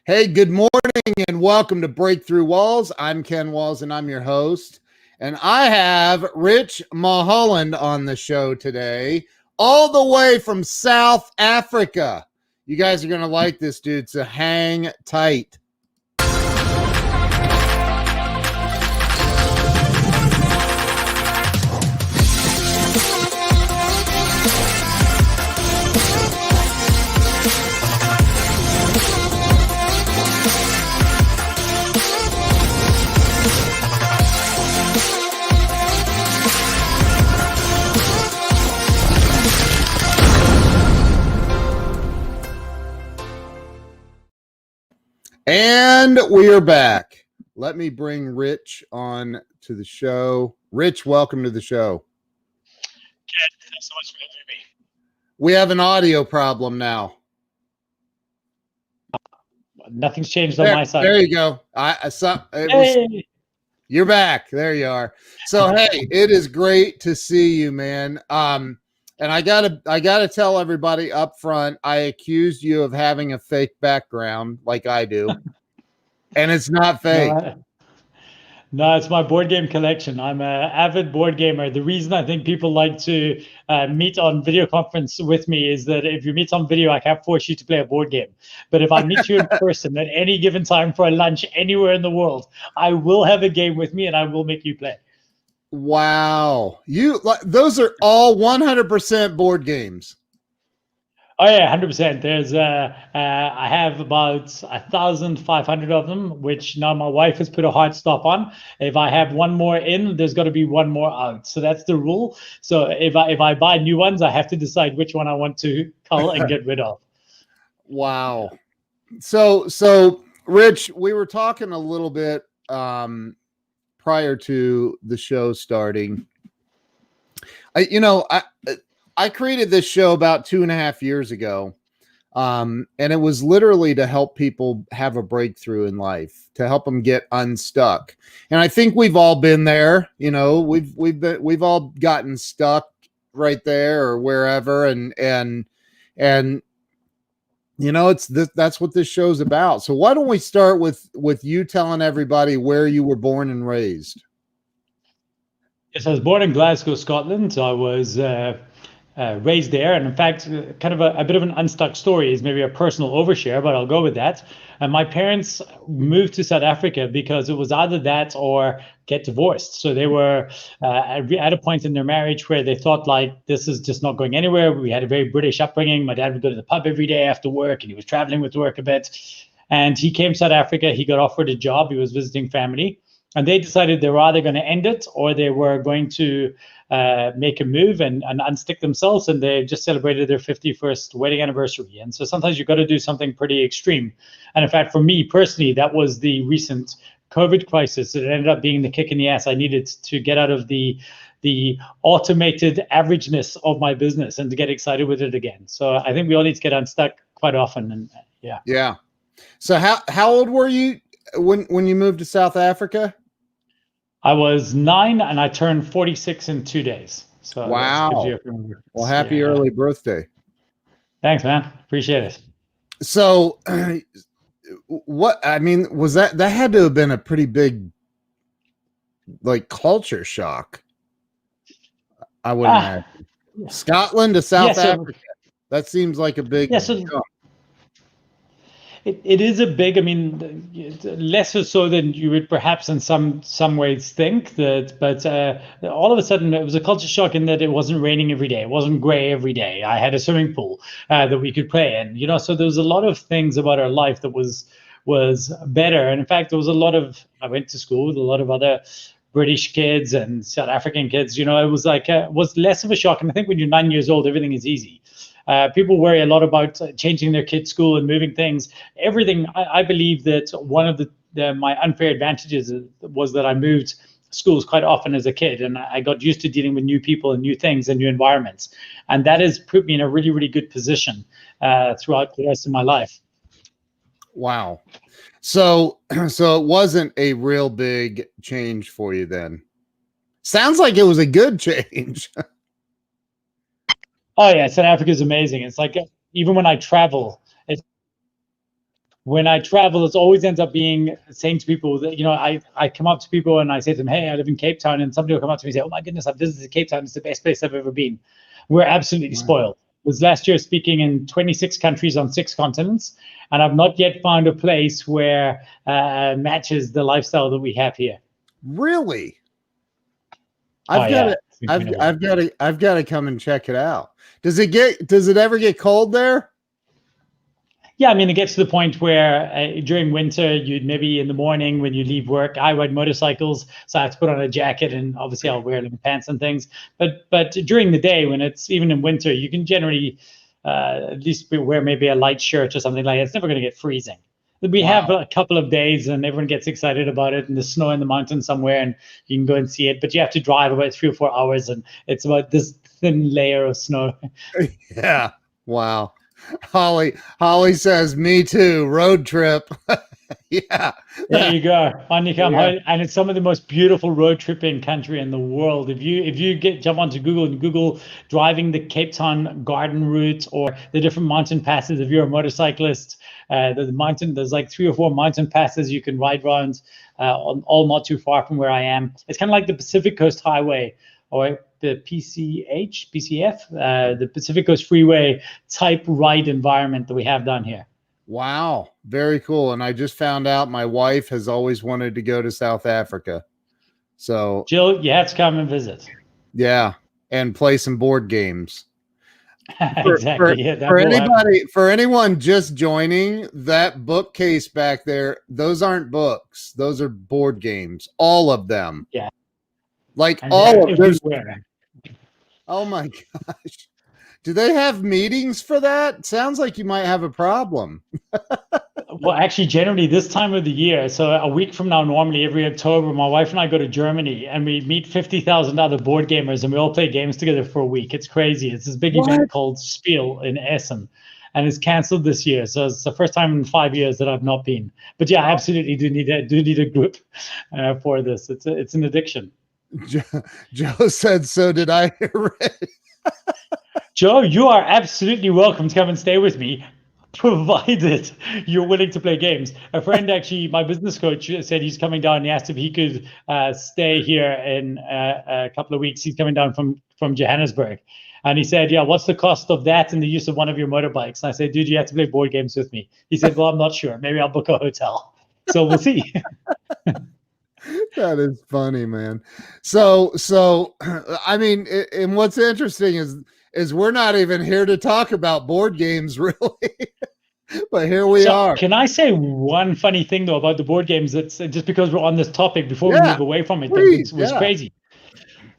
Hey, good morning and welcome to Breakthrough Walls. I'm Ken Walls and I'm your host. And I have Rich Mulholland on the show today, all the way from South Africa. You guys are going to like this, dude, so hang tight. And we are back. Let me bring Rich on to the show. Rich, welcome to the show. Ken, thanks so much for having me. We have an audio problem now. Nothing's changed on my side. There you go. You're back. There you are. So, hey, it is great to see you, man. And I gotta tell everybody up front, I accused you of having a fake background like I do. And it's not fake. No, it's my board game collection. I'm an avid board gamer. The reason I think people like to meet on video conference with me is that if you meet on video, I can't force you to play a board game. But if I meet you in person at any given time for a lunch anywhere in the world, I will have a game with me and I will make you play. Wow. Those are all 100% board games. Oh yeah, 100%. There's I have about 1,500 of them, which now my wife has put a hard stop on. If I have one more in, there's got to be one more out. So that's the rule. So if I buy new ones, I have to decide which one I want to cull and get rid of. Wow. So Rich, we were talking a little bit prior to the show starting. I created this show about 2.5 years ago. And it was literally to help people have a breakthrough in life, to help them get unstuck. And I think we've all been there. You know, we've all gotten stuck right there or wherever. And you know, that's what this show's about. So why don't we start with you telling everybody where you were born and raised? Yes, I was born in Glasgow, Scotland. I was raised there. And in fact, kind of a bit of an unstuck story is maybe a personal overshare, but I'll go with that. And my parents moved to South Africa because it was either that or get divorced. So they were at a point in their marriage where they thought, like, this is just not going anywhere. We had a very British upbringing. My dad would go to the pub every day after work, and he was traveling with work a bit. And he came to South Africa. He got offered a job. He was visiting family. And they decided they were either going to end it or they were going to make a move and unstick themselves. And they just celebrated their 51st wedding anniversary. And so sometimes you've got to do something pretty extreme. And in fact, for me personally, that was the recent COVID crisis. It ended up being the kick in the ass I needed to get out of the automated averageness of my business and to get excited with it again. So I think we all need to get unstuck quite often. And yeah. Yeah. So how old were you when you moved to South Africa? I was 9 and I turned 46 in 2 days. So wow. Well, happy early birthday. Thanks, man. Appreciate it. So what, I mean, was that had to have been a pretty big, like, culture shock. I would imagine. Scotland to South Africa. That seems like a big jump. It is a big, I mean, lesser so than you would perhaps in some ways think that, but all of a sudden it was a culture shock in that it wasn't raining every day. It wasn't gray every day. I had a swimming pool that we could play in, you know, so there was a lot of things about our life that was better. And in fact, there was I went to school with a lot of other British kids and South African kids, you know, it was like, was less of a shock. And I think when you're 9 years old, everything is easy. People worry a lot about changing their kids' school and moving things. Everything. I believe that one of my unfair advantages was that I moved schools quite often as a kid, and I got used to dealing with new people and new things and new environments, and that has put me in a really, really good position throughout the rest of my life. Wow. So it wasn't a real big change for you then. Sounds like it was a good change. Oh yeah, South Africa is amazing. It's like even when I travel, when I travel, it always ends up being saying to people that, I come up to people and I say to them, hey, I live in Cape Town. And somebody will come up to me and say, oh my goodness, I've visited Cape Town. It's the best place I've ever been. We're absolutely spoiled. I was last year speaking in 26 countries on 6 continents, and I've not yet found a place where matches the lifestyle that we have here. Really? I've got to come and check it out. Does it ever get cold there? Yeah, I mean, it gets to the point where during winter, you'd maybe in the morning when you leave work, I ride motorcycles, so I have to put on a jacket, and obviously I'll wear little pants and things. But during the day, when it's even in winter, you can generally at least wear maybe a light shirt or something like that. It's never going to get freezing. We have a couple of days and everyone gets excited about it, and there's snow in the mountains somewhere and you can go and see it, but you have to drive about 3 or 4 hours and it's about this thin layer of snow. Yeah. Wow. Holly says, me too. Road trip. Yeah. There you go. On you come. Yeah. And it's some of the most beautiful road tripping country in the world. If you jump onto Google and Google driving the Cape Town garden route or the different mountain passes, if you're a motorcyclist, there's like 3 or 4 mountain passes you can ride around, all not too far from where I am. It's kind of like the Pacific Coast Highway, or the PCF, the Pacific Coast Freeway type ride environment that we have down here. Wow. Very cool. And I just found out my wife has always wanted to go to South Africa. So Jill, you have to come and visit. Yeah. And play some board games. Exactly. For anyone just joining, that bookcase back there, those aren't books. Those are board games. All of them. Yeah. Like all of them. Oh my gosh. Do they have meetings for that? Sounds like you might have a problem. Well, actually, generally this time of the year, so a week from now, normally every October, my wife and I go to Germany and we meet 50,000 other board gamers and we all play games together for a week. It's crazy. It's this big event called Spiel in Essen, and it's canceled this year. So it's the first time in 5 years that I've not been. But yeah, I absolutely do need a group for this. It's an addiction. Joe said, so did I. Joe, you are absolutely welcome to come and stay with me, provided you're willing to play games. A friend, actually, my business coach, said he's coming down. He asked if he could stay here in a couple of weeks. He's coming down from Johannesburg. And he said, yeah, what's the cost of that and the use of one of your motorbikes? And I said, dude, you have to play board games with me. He said, well, I'm not sure. Maybe I'll book a hotel. So we'll see. That is funny, man. So I mean, and what's interesting is we're not even here to talk about board games, really. But here we are. Can I say one funny thing though about the board games? That's just because we're on this topic before we move away from it. It was crazy.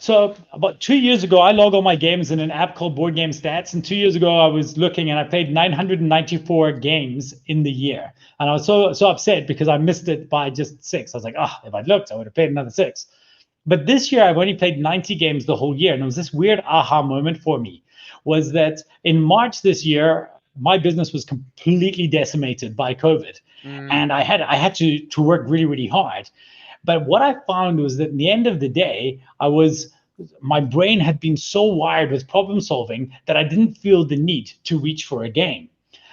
So about 2 years ago, I log all my games in an app called Board Game Stats. And 2 years ago, I was looking and I played 994 games in the year. And I was so upset because I missed it by just 6. I was like, if I'd looked, I would have played another 6. But this year, I've only played 90 games the whole year. And it was this weird aha moment for me, was that in March this year, my business was completely decimated by COVID. And I had to work really, really hard. But what I found was that in the end of the day, my brain had been so wired with problem solving that I didn't feel the need to reach for a game.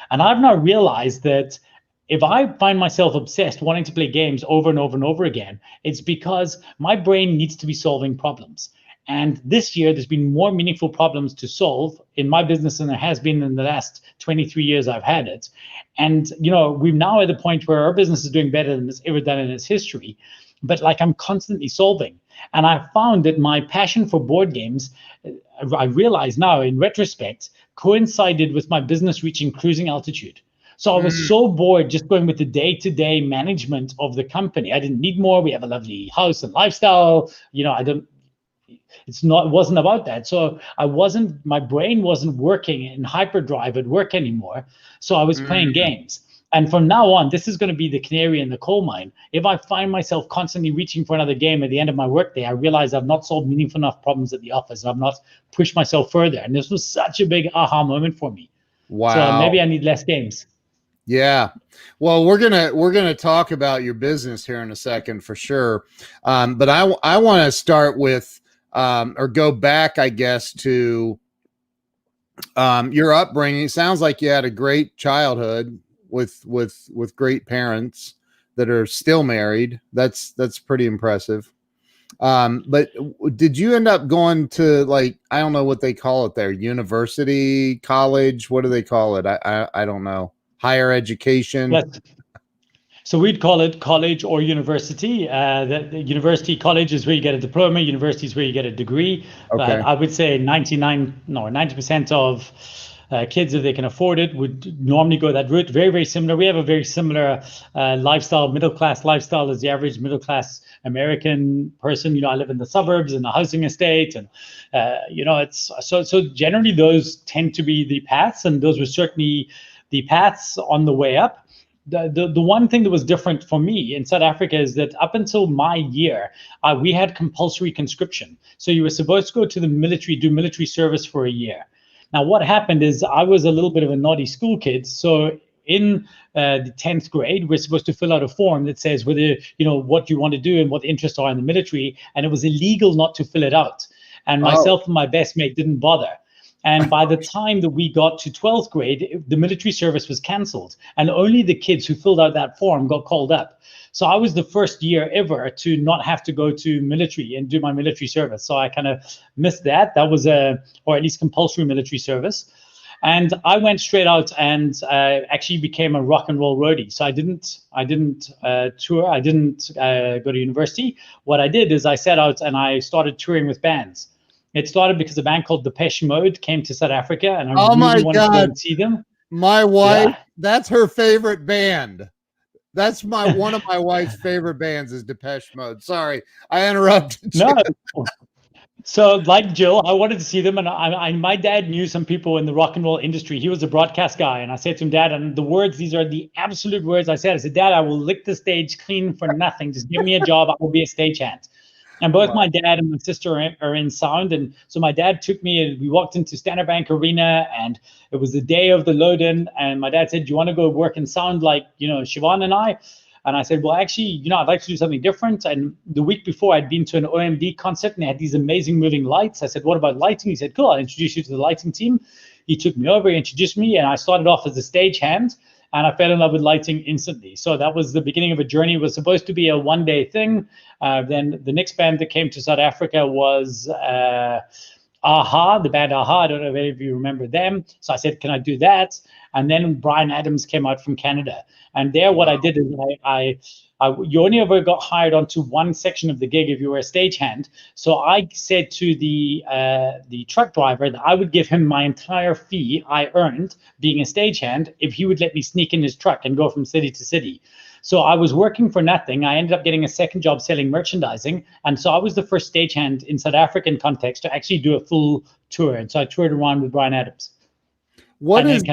And I've now realized that if I find myself obsessed wanting to play games over and over and over again, it's because my brain needs to be solving problems. And this year, there's been more meaningful problems to solve in my business than there has been in the last 23 years I've had it. And, we're now at the point where our business is doing better than it's ever done in its history. But I'm constantly solving. And I found that my passion for board games, I realize now in retrospect, coincided with my business reaching cruising altitude. So I was so bored just going with the day-to-day management of the company. I didn't need more. We have a lovely house and lifestyle. It wasn't about that. So my brain wasn't working in hyperdrive at work anymore. So I was playing games. And from now on, this is going to be the canary in the coal mine. If I find myself constantly reaching for another game at the end of my workday, I realize I've not solved meaningful enough problems at the office. I've not pushed myself further. And this was such a big aha moment for me. Wow. So maybe I need less games. Yeah. Well, we're gonna talk about your business here in a second for sure. But I want to start with or go back, I guess, to your upbringing. It sounds like you had a great childhood. with great parents that are still married. That's pretty impressive. But did you end up going to, like, I don't know what they call it there, university, college? What do they call it? I don't know. Higher education. Yes. So we'd call it college or university. The university, college is where you get a diploma. University is where you get a degree. Okay. But I would say 90% of kids, if they can afford it, would normally go that route. Very, very similar. We have a very similar lifestyle, middle-class lifestyle as the average middle-class American person. I live in the suburbs in a housing estate, and it's so generally those tend to be the paths, and those were certainly the paths on the way up. The one thing that was different for me in South Africa is that up until my year, we had compulsory conscription. So you were supposed to go to the military, do military service for a year. Now, what happened is I was a little bit of a naughty school kid. So in the 10th grade, we're supposed to fill out a form that says whether, what you want to do and what the interests are in the military. And it was illegal not to fill it out. And myself and my best mate didn't bother. And by the time that we got to 12th grade, the military service was canceled. And only the kids who filled out that form got called up. So I was the first year ever to not have to go to military and do my military service. So I kind of missed that. That was or at least compulsory military service. And I went straight out and actually became a rock and roll roadie. So I didn't tour. I didn't go to university. What I did is I set out and I started touring with bands. It started because a band called Depeche Mode came to South Africa, and I really wanted to go and see them. My wife, that's her favorite band. That's one of my wife's favorite bands is Depeche Mode. Sorry, I interrupted you. No. So like Jill, I wanted to see them, and my dad knew some people in the rock and roll industry. He was a broadcast guy, and I said to him, Dad, and these are the absolute words I said, Dad, I will lick the stage clean for nothing. Just give me a job. I will be a stagehand. And both my dad and my sister are in sound. And so my dad took me and we walked into Standard Bank Arena, and it was the day of the load-in. And my dad said, do you want to go work in sound like, Siobhan and I? And I said, well, actually, I'd like to do something different. And the week before I'd been to an OMD concert and they had these amazing moving lights. I said, what about lighting? He said, cool, I'll introduce you to the lighting team. He took me over, he introduced me, and I started off as a stagehand. And I fell in love with lighting instantly. So that was the beginning of a journey. It was supposed to be a one-day thing. Then the next band that came to South Africa was Aha, the band Aha. I don't know if any of you remember them. So I said, can I do that? And then Bryan Adams came out from Canada. And there what I did is you only ever got hired onto one section of the gig if you were a stagehand. So I said to the truck driver that I would give him my entire fee I earned being a stagehand if he would let me sneak in his truck and go from city to city. So I was working for nothing. I ended up getting a second job selling merchandising. And so I was the first stagehand in South African context to actually do a full tour. And so I toured around with Bryan Adams. What is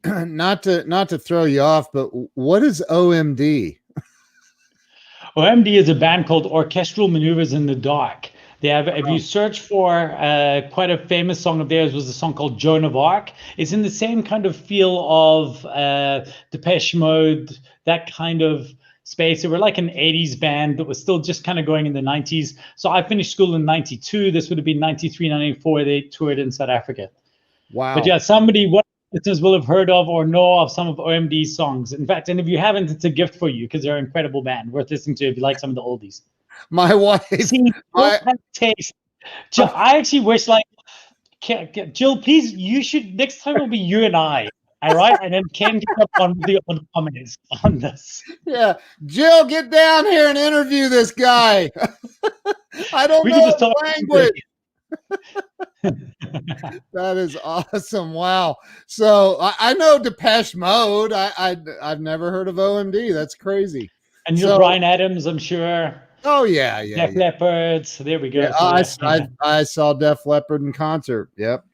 not to throw you off, but what is OMD? OMD is a band called Orchestral Maneuvers in the Dark. They have, if you search for quite a famous song of theirs was a song called Joan of Arc. It's in the same kind of feel of Depeche Mode, that kind of space. They were like an 80s band that was still just kind of going in the 90s. So I finished school in 92. This would have been 93, 94. They toured in South Africa. Wow. But yeah, what listeners will have heard of or know of some of OMD's songs. In fact, and if you haven't, it's a gift for you because they're an incredible band worth listening to if you like some of the oldies. My wife. See, taste. Jill, I actually wish, like, Jill, please, you should, next time it'll be you and I. All right. And then Ken can up on the comments on this. Yeah. Jill, get down here and interview this guy. I don't know the language. That is awesome. Wow. So I know Depeche Mode. I've never heard of OMD. That's crazy. And you're Bryan Adams, I'm sure. Oh yeah. Def Leppard. There we go. Yeah, I saw Def Leppard in concert. Yep.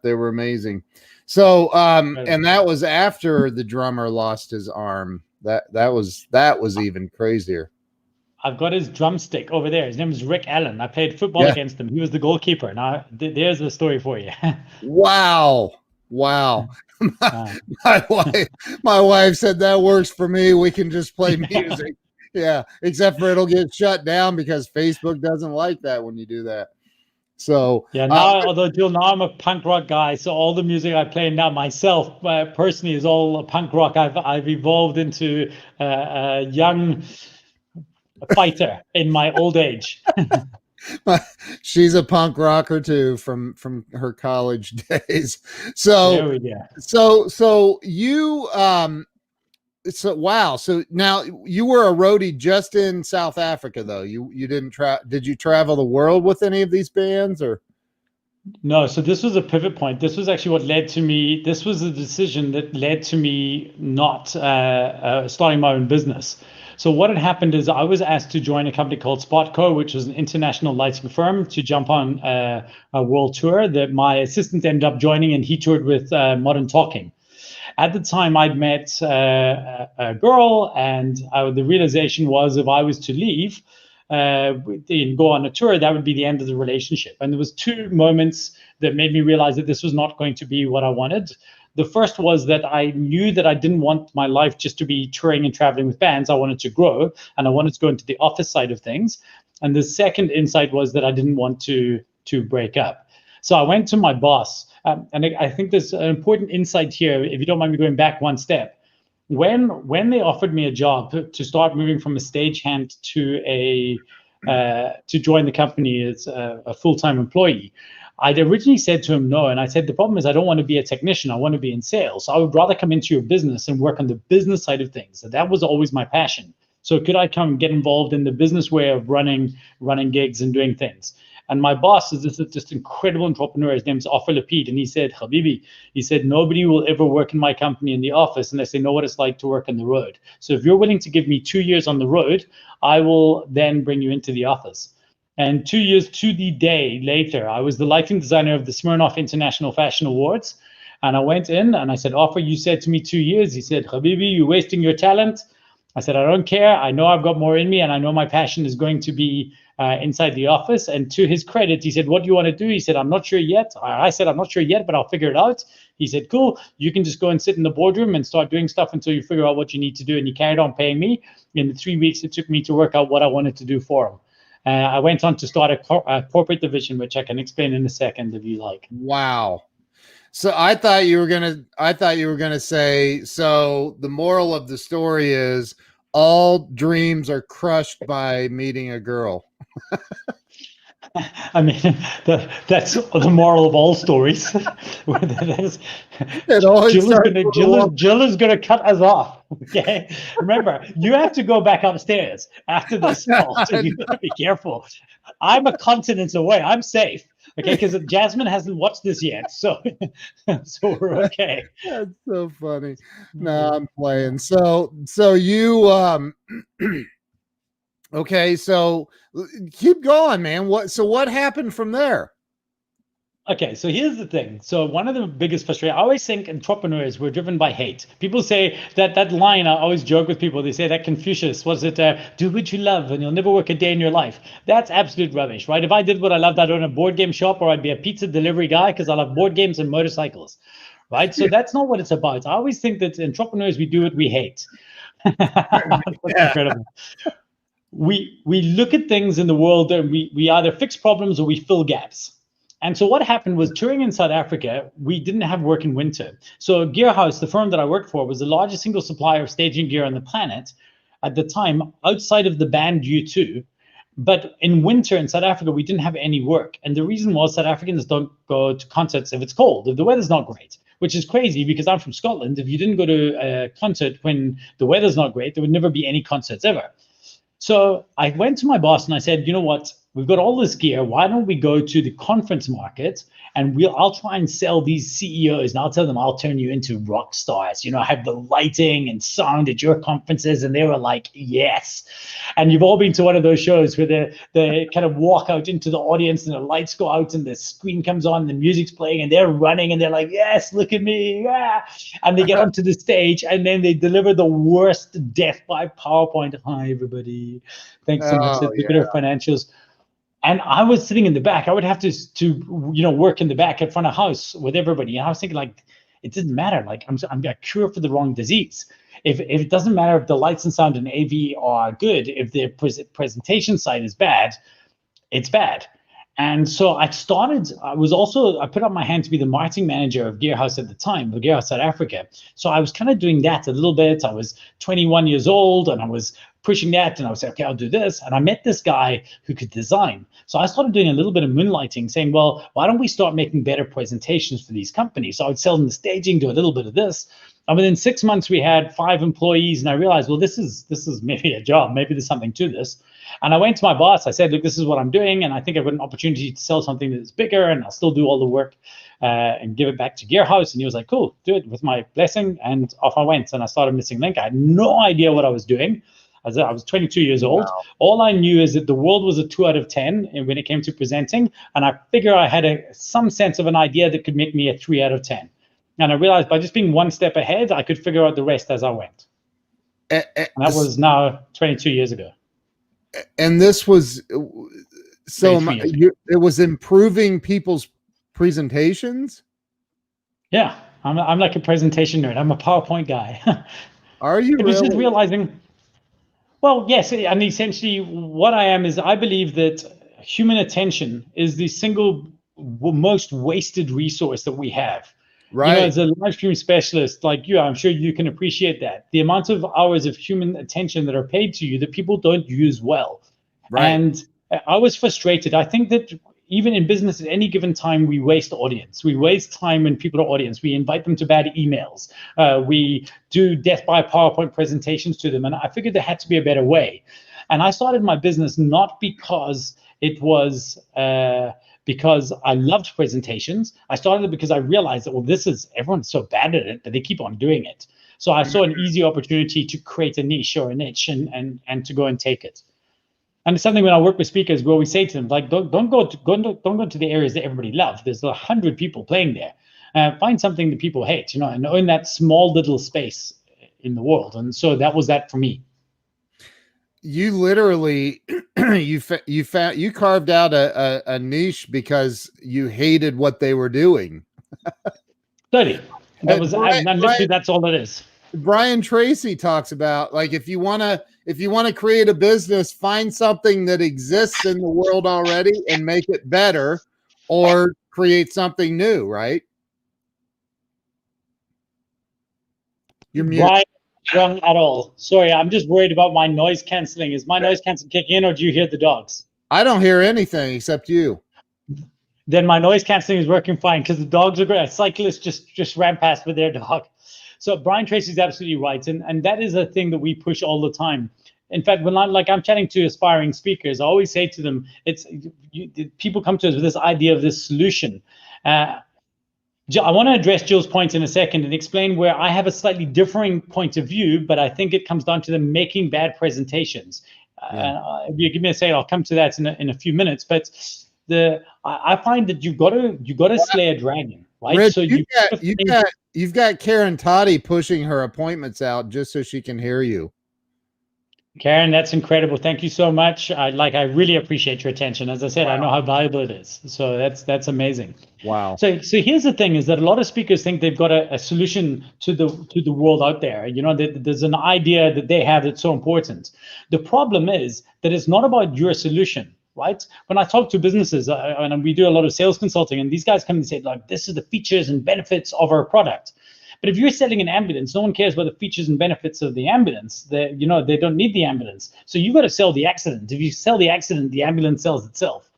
They were amazing. So and that was after the drummer lost his arm. That was even crazier. I've got his drumstick over there. His name is Rick Allen. I played football against him. He was the goalkeeper. Now there's the story for you. Wow. My wife said that works for me. We can just play music. Yeah, except for it'll get shut down because Facebook doesn't like that when you do that. So Yeah, now, although Jill, now I'm a punk rock guy, so all the music I play now myself personally is all punk rock. I've evolved into a young fighter in my old age. she's a punk rocker too from her college days. So There we go. so you so wow. So now you were a roadie just in South Africa though. You didn't did you travel the world with any of these bands or? No, so this was a pivot point. This was actually what led to me. This was the decision that led to me not starting my own business. So what had happened is I was asked to join a company called Spotco, which was an international lighting firm, to jump on a world tour that my assistant ended up joining, and he toured with Modern Talking. At the time, I'd met a girl, and the realization was if I was to leave and go on a tour, that would be the end of the relationship. And there was two moments that made me realize that this was not going to be what I wanted. The first was that I knew that I didn't want my life just to be touring and traveling with bands. I wanted to grow, and I wanted to go into the office side of things. And the second insight was that I didn't want to break up. So I went to my boss, and I think there's an important insight here, if you don't mind me going back one step. When they offered me a job to start moving from a stagehand to join the company as a full-time employee, I'd originally said to him no, and I said the problem is I don't want to be a technician. I want to be in sales. So I would rather come into your business and work on the business side of things. So that was always my passion. So could I come get involved in the business way of running gigs and doing things? And my boss is just incredible entrepreneur. His name's Offer Lapid. And he said, Habibi, he said, nobody will ever work in my company in the office unless they know what it's like to work on the road. So if you're willing to give me 2 years on the road, I will then bring you into the office. And 2 years to the day later, I was the lighting designer of the Smirnoff International Fashion Awards. And I went in and I said, Offer, you said to me 2 years. He said, Habibi, you're wasting your talent. I said, I don't care. I know I've got more in me, and I know my passion is going to be inside the office. And to his credit, he said, what do you want to do? He said, I'm not sure yet. I said, I'm not sure yet, but I'll figure it out. He said, cool. You can just go and sit in the boardroom and start doing stuff until you figure out what you need to do. And he carried on paying me. In the 3 weeks it took me to work out what I wanted to do for him. I went on to start a corporate division, which I can explain in a second if you like. Wow. So I thought you were gonna say, so the moral of the story is all dreams are crushed by meeting a girl. I mean, that's the moral of all stories. Jill is gonna cut us off. Okay, remember, you have to go back upstairs after this call, so you gotta be careful. I'm a continent away. I'm safe. Okay, because Jasmine hasn't watched this yet, so we're okay. That's so funny. No, I'm playing. So you okay, so keep going, man. What happened from there? Okay, so here's the thing. So one of the biggest frustrations, I always think entrepreneurs were driven by hate. People say that line, I always joke with people, they say that Confucius, was it, do what you love and you'll never work a day in your life. That's absolute rubbish, right? If I did what I loved, I'd own a board game shop, or I'd be a pizza delivery guy because I love board games and motorcycles, right? So that's not what it's about. I always think that entrepreneurs, we do what we hate. That's incredible. We look at things in the world and we either fix problems or we fill gaps. And so what happened was, touring in South Africa, we didn't have work in winter. So Gearhouse, the firm that I worked for, was the largest single supplier of staging gear on the planet at the time, outside of the band U2. But in winter in South Africa, we didn't have any work. And the reason was South Africans don't go to concerts if it's cold, if the weather's not great, which is crazy because I'm from Scotland. If you didn't go to a concert when the weather's not great, there would never be any concerts ever. So I went to my boss and I said, you know what? We've got all this gear. Why don't we go to the conference market and I'll try and sell these CEOs, and I'll tell them I'll turn you into rock stars. You know, have the lighting and sound at your conferences. And they were like, yes. And you've all been to one of those shows where they kind of walk out into the audience and the lights go out and the screen comes on and the music's playing and they're running and they're like, yes, look at me. Yeah. And they get onto the stage and then they deliver the worst death by PowerPoint. Hi, everybody. Thanks so much. Look at our financials. And I was sitting in the back. I would have to work in the back at front of house with everybody. And I was thinking, like, it didn't matter. Like, I'm a cure for the wrong disease. If it doesn't matter if the lights and sound and AV are good, if the presentation side is bad, it's bad. And so I put up my hand to be the marketing manager of GetRichaf at the time, of GetRichaf South Africa. So I was kind of doing that a little bit. I was 21 years old and I was pushing that, and I was like, okay, I'll do this. And I met this guy who could design. So I started doing a little bit of moonlighting, saying, well, why don't we start making better presentations for these companies? So I would sell them the staging, do a little bit of this. And within 6 months, we had 5 employees, and I realized, well, this is maybe a job. Maybe there's something to this. And I went to my boss. I said, look, this is what I'm doing, and I think I've got an opportunity to sell something that's bigger, and I'll still do all the work and give it back to GetRichaf. And he was like, cool, do it with my blessing. And off I went, and I started Missing Link. I had no idea what I was doing. I was 22 years old. Wow. All I knew is that the world was a 2 out of 10 when it came to presenting, and I figured I had some sense of an idea that could make me a 3 out of 10. And I realized by just being one step ahead, I could figure out the rest as I went. And that was now 22 years ago. And this was it was improving people's presentations. Yeah, I'm like a presentation nerd. I'm a PowerPoint guy. Are you? It was just realizing. Well, yes, and essentially what I am is I believe that human attention is the single most wasted resource that we have. Right. You know, as a live stream specialist like you, I'm sure you can appreciate that. The amount of hours of human attention that are paid to you that people don't use well. Right. And I was frustrated. I think that even in business at any given time, we waste audience. We waste time when people are audience. We invite them to bad emails. We do death by PowerPoint presentations to them. And I figured there had to be a better way. And I started my business not because it was because I loved presentations. I started it because I realized that, well, everyone's so bad at it that they keep on doing it. So I saw an easy opportunity to create a niche or a niche and to go and take it. And it's something when I work with speakers where we say to them, like, don't go to the areas that everybody loves. There's 100 people playing there. Find something that people hate, and own that small little space in the world. And so that was that for me. You literally, you carved out a niche because you hated what they were doing. Study. Literally, that's all it is. Brian Tracy talks about, like, if you want to create a business, find something that exists in the world already and make it better, or create something new, right? You're muted. Wrong at all. Sorry, I'm just worried about my noise canceling. Is my noise canceling kicking in, or do you hear the dogs? I don't hear anything except you. Then my noise canceling is working fine because the dogs are great. A cyclist just ran past with their dog. So Brian Tracy is absolutely right, and that is a thing that we push all the time. In fact, when I'm chatting to aspiring speakers, I always say to them, people come to us with this idea of this solution. I want to address Jill's point in a second and explain where I have a slightly differing point of view, but I think it comes down to them making bad presentations. If you give me a second, I'll come to that in a few minutes. But I find that you've got to slay a dragon, right? Rich, so you've got Karen Toddy pushing her appointments out just so she can hear you. Karen, that's incredible. Thank you so much. I really appreciate your attention. As I said, wow. I know how valuable it is. So that's amazing. Wow. So here's the thing: is that a lot of speakers think they've got a solution to the world out there. There's an idea that they have that's so important. The problem is that it's not about your solution, right? When I talk to businesses, and we do a lot of sales consulting, and these guys come and say, like, this is the features and benefits of our product. But if you're selling an ambulance, no one cares about the features and benefits of the ambulance. They don't need the ambulance. So you've got to sell the accident. If you sell the accident, the ambulance sells itself.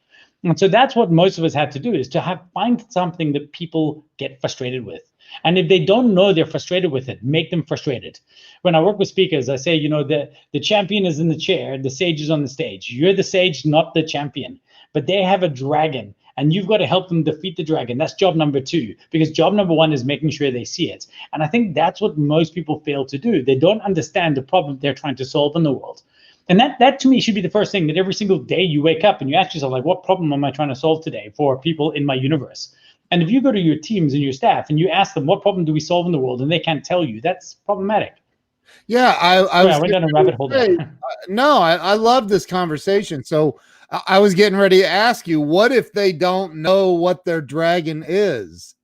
And so that's what most of us have to do, is to find something that people get frustrated with. And if they don't know they're frustrated with it, make them frustrated. When I work with speakers, I say, the champion is in the chair, the sage is on the stage. You're the sage, not the champion. But they have a dragon, and you've got to help them defeat the dragon. That's job number 2, because job number 1 is making sure they see it. And I think that's what most people fail to do. They don't understand the problem they're trying to solve in the world. And that to me should be the first thing, that every single day you wake up and you ask yourself, like, what problem am I trying to solve today for people in my universe? And if you go to your teams and your staff and you ask them, what problem do we solve in the world, and they can't tell you, that's problematic. Yeah, I went down a rabbit hole there. No, I love this conversation. So I was getting ready to ask you, what if they don't know what their dragon is?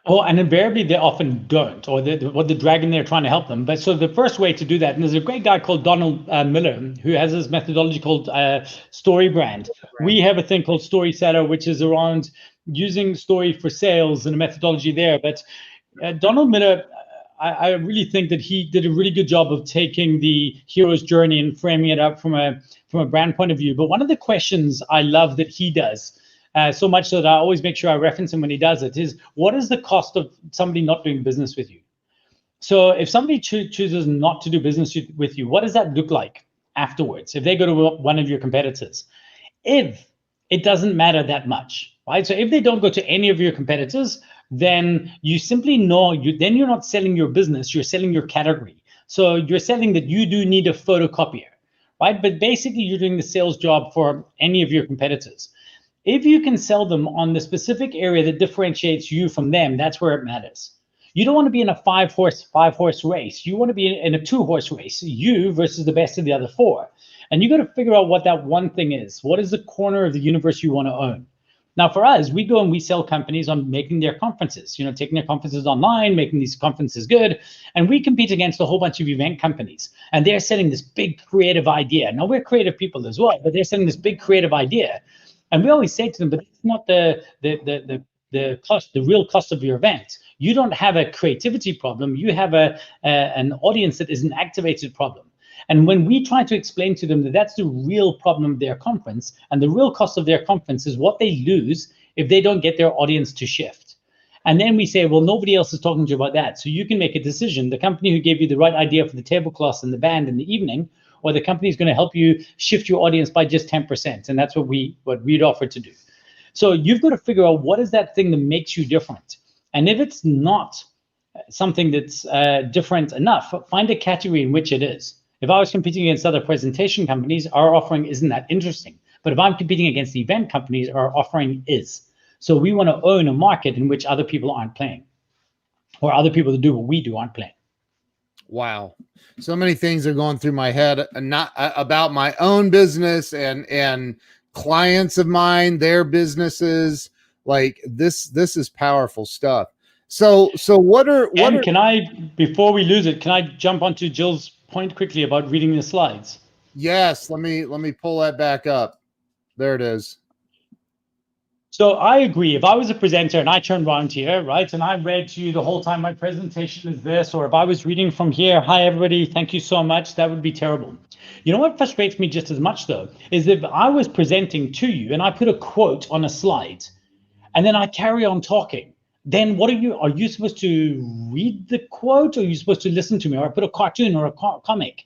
Oh, and invariably they often don't, or what the dragon they're trying to help them. But so the first way to do that, and there's a great guy called Donald Miller who has this methodology called Story Brand. We have a thing called Story Setter, which is around using story for sales and a methodology there. But Donald Miller, I really think that he did a really good job of taking the hero's journey and framing it up from a brand point of view. But one of the questions I love that he does, so much so that I always make sure I reference him when he does it, is what is the cost of somebody not doing business with you? So if somebody chooses not to do business with you, what does that look like afterwards? If they go to one of your competitors, if it doesn't matter that much, right? So if they don't go to any of your competitors, then you simply know then you're not selling your business, you're selling your category. So you're selling that you do need a photocopier, right? But basically you're doing the sales job for any of your competitors. If you can sell them on the specific area that differentiates you from them, that's where it matters. You don't want to be in a five horse race. You want to be in a 2-horse race, you versus the best of the other 4. And you got to figure out what that one thing is. What is the corner of the universe you want to own? Now, for us, we go and we sell companies on making their conferences, taking their conferences online, making these conferences good. And we compete against a whole bunch of event companies. And they're selling this big creative idea. Now, we're creative people as well, but they're selling this big creative idea. And we always say to them, but it's not the cost, the real cost of your event. You don't have a creativity problem. You have an audience that is an activated problem. And when we try to explain to them that that's the real problem of their conference, and the real cost of their conference is what they lose if they don't get their audience to shift. And then we say, well, nobody else is talking to you about that. So you can make a decision. The company who gave you the right idea for the tablecloths and the band in the evening, or the company is going to help you shift your audience by just 10%. And that's what we'd offer to do. So you've got to figure out what is that thing that makes you different. And if it's not something that's different enough, find a category in which it is. If I was competing against other presentation companies, our offering isn't that interesting. But if I'm competing against the event companies, our offering is. So we want to own a market in which other people aren't playing, or other people that do what we do aren't playing. Wow. So many things are going through my head, not about my own business and clients of mine, their businesses. Like this is powerful stuff. So can I, before we lose it, can I jump onto Jill's point quickly about reading the slides? Yes, let me pull that back up. There it is. So I agree. If I was a presenter and I turned around here, right, and I read to you the whole time my presentation is this, or if I was reading from here, hi everybody, thank you so much, that would be terrible. You know what frustrates me just as much though, is if I was presenting to you and I put a quote on a slide and then I carry on talking, then what are you supposed to read the quote, or are you supposed to listen to me, or I put a cartoon or a comic?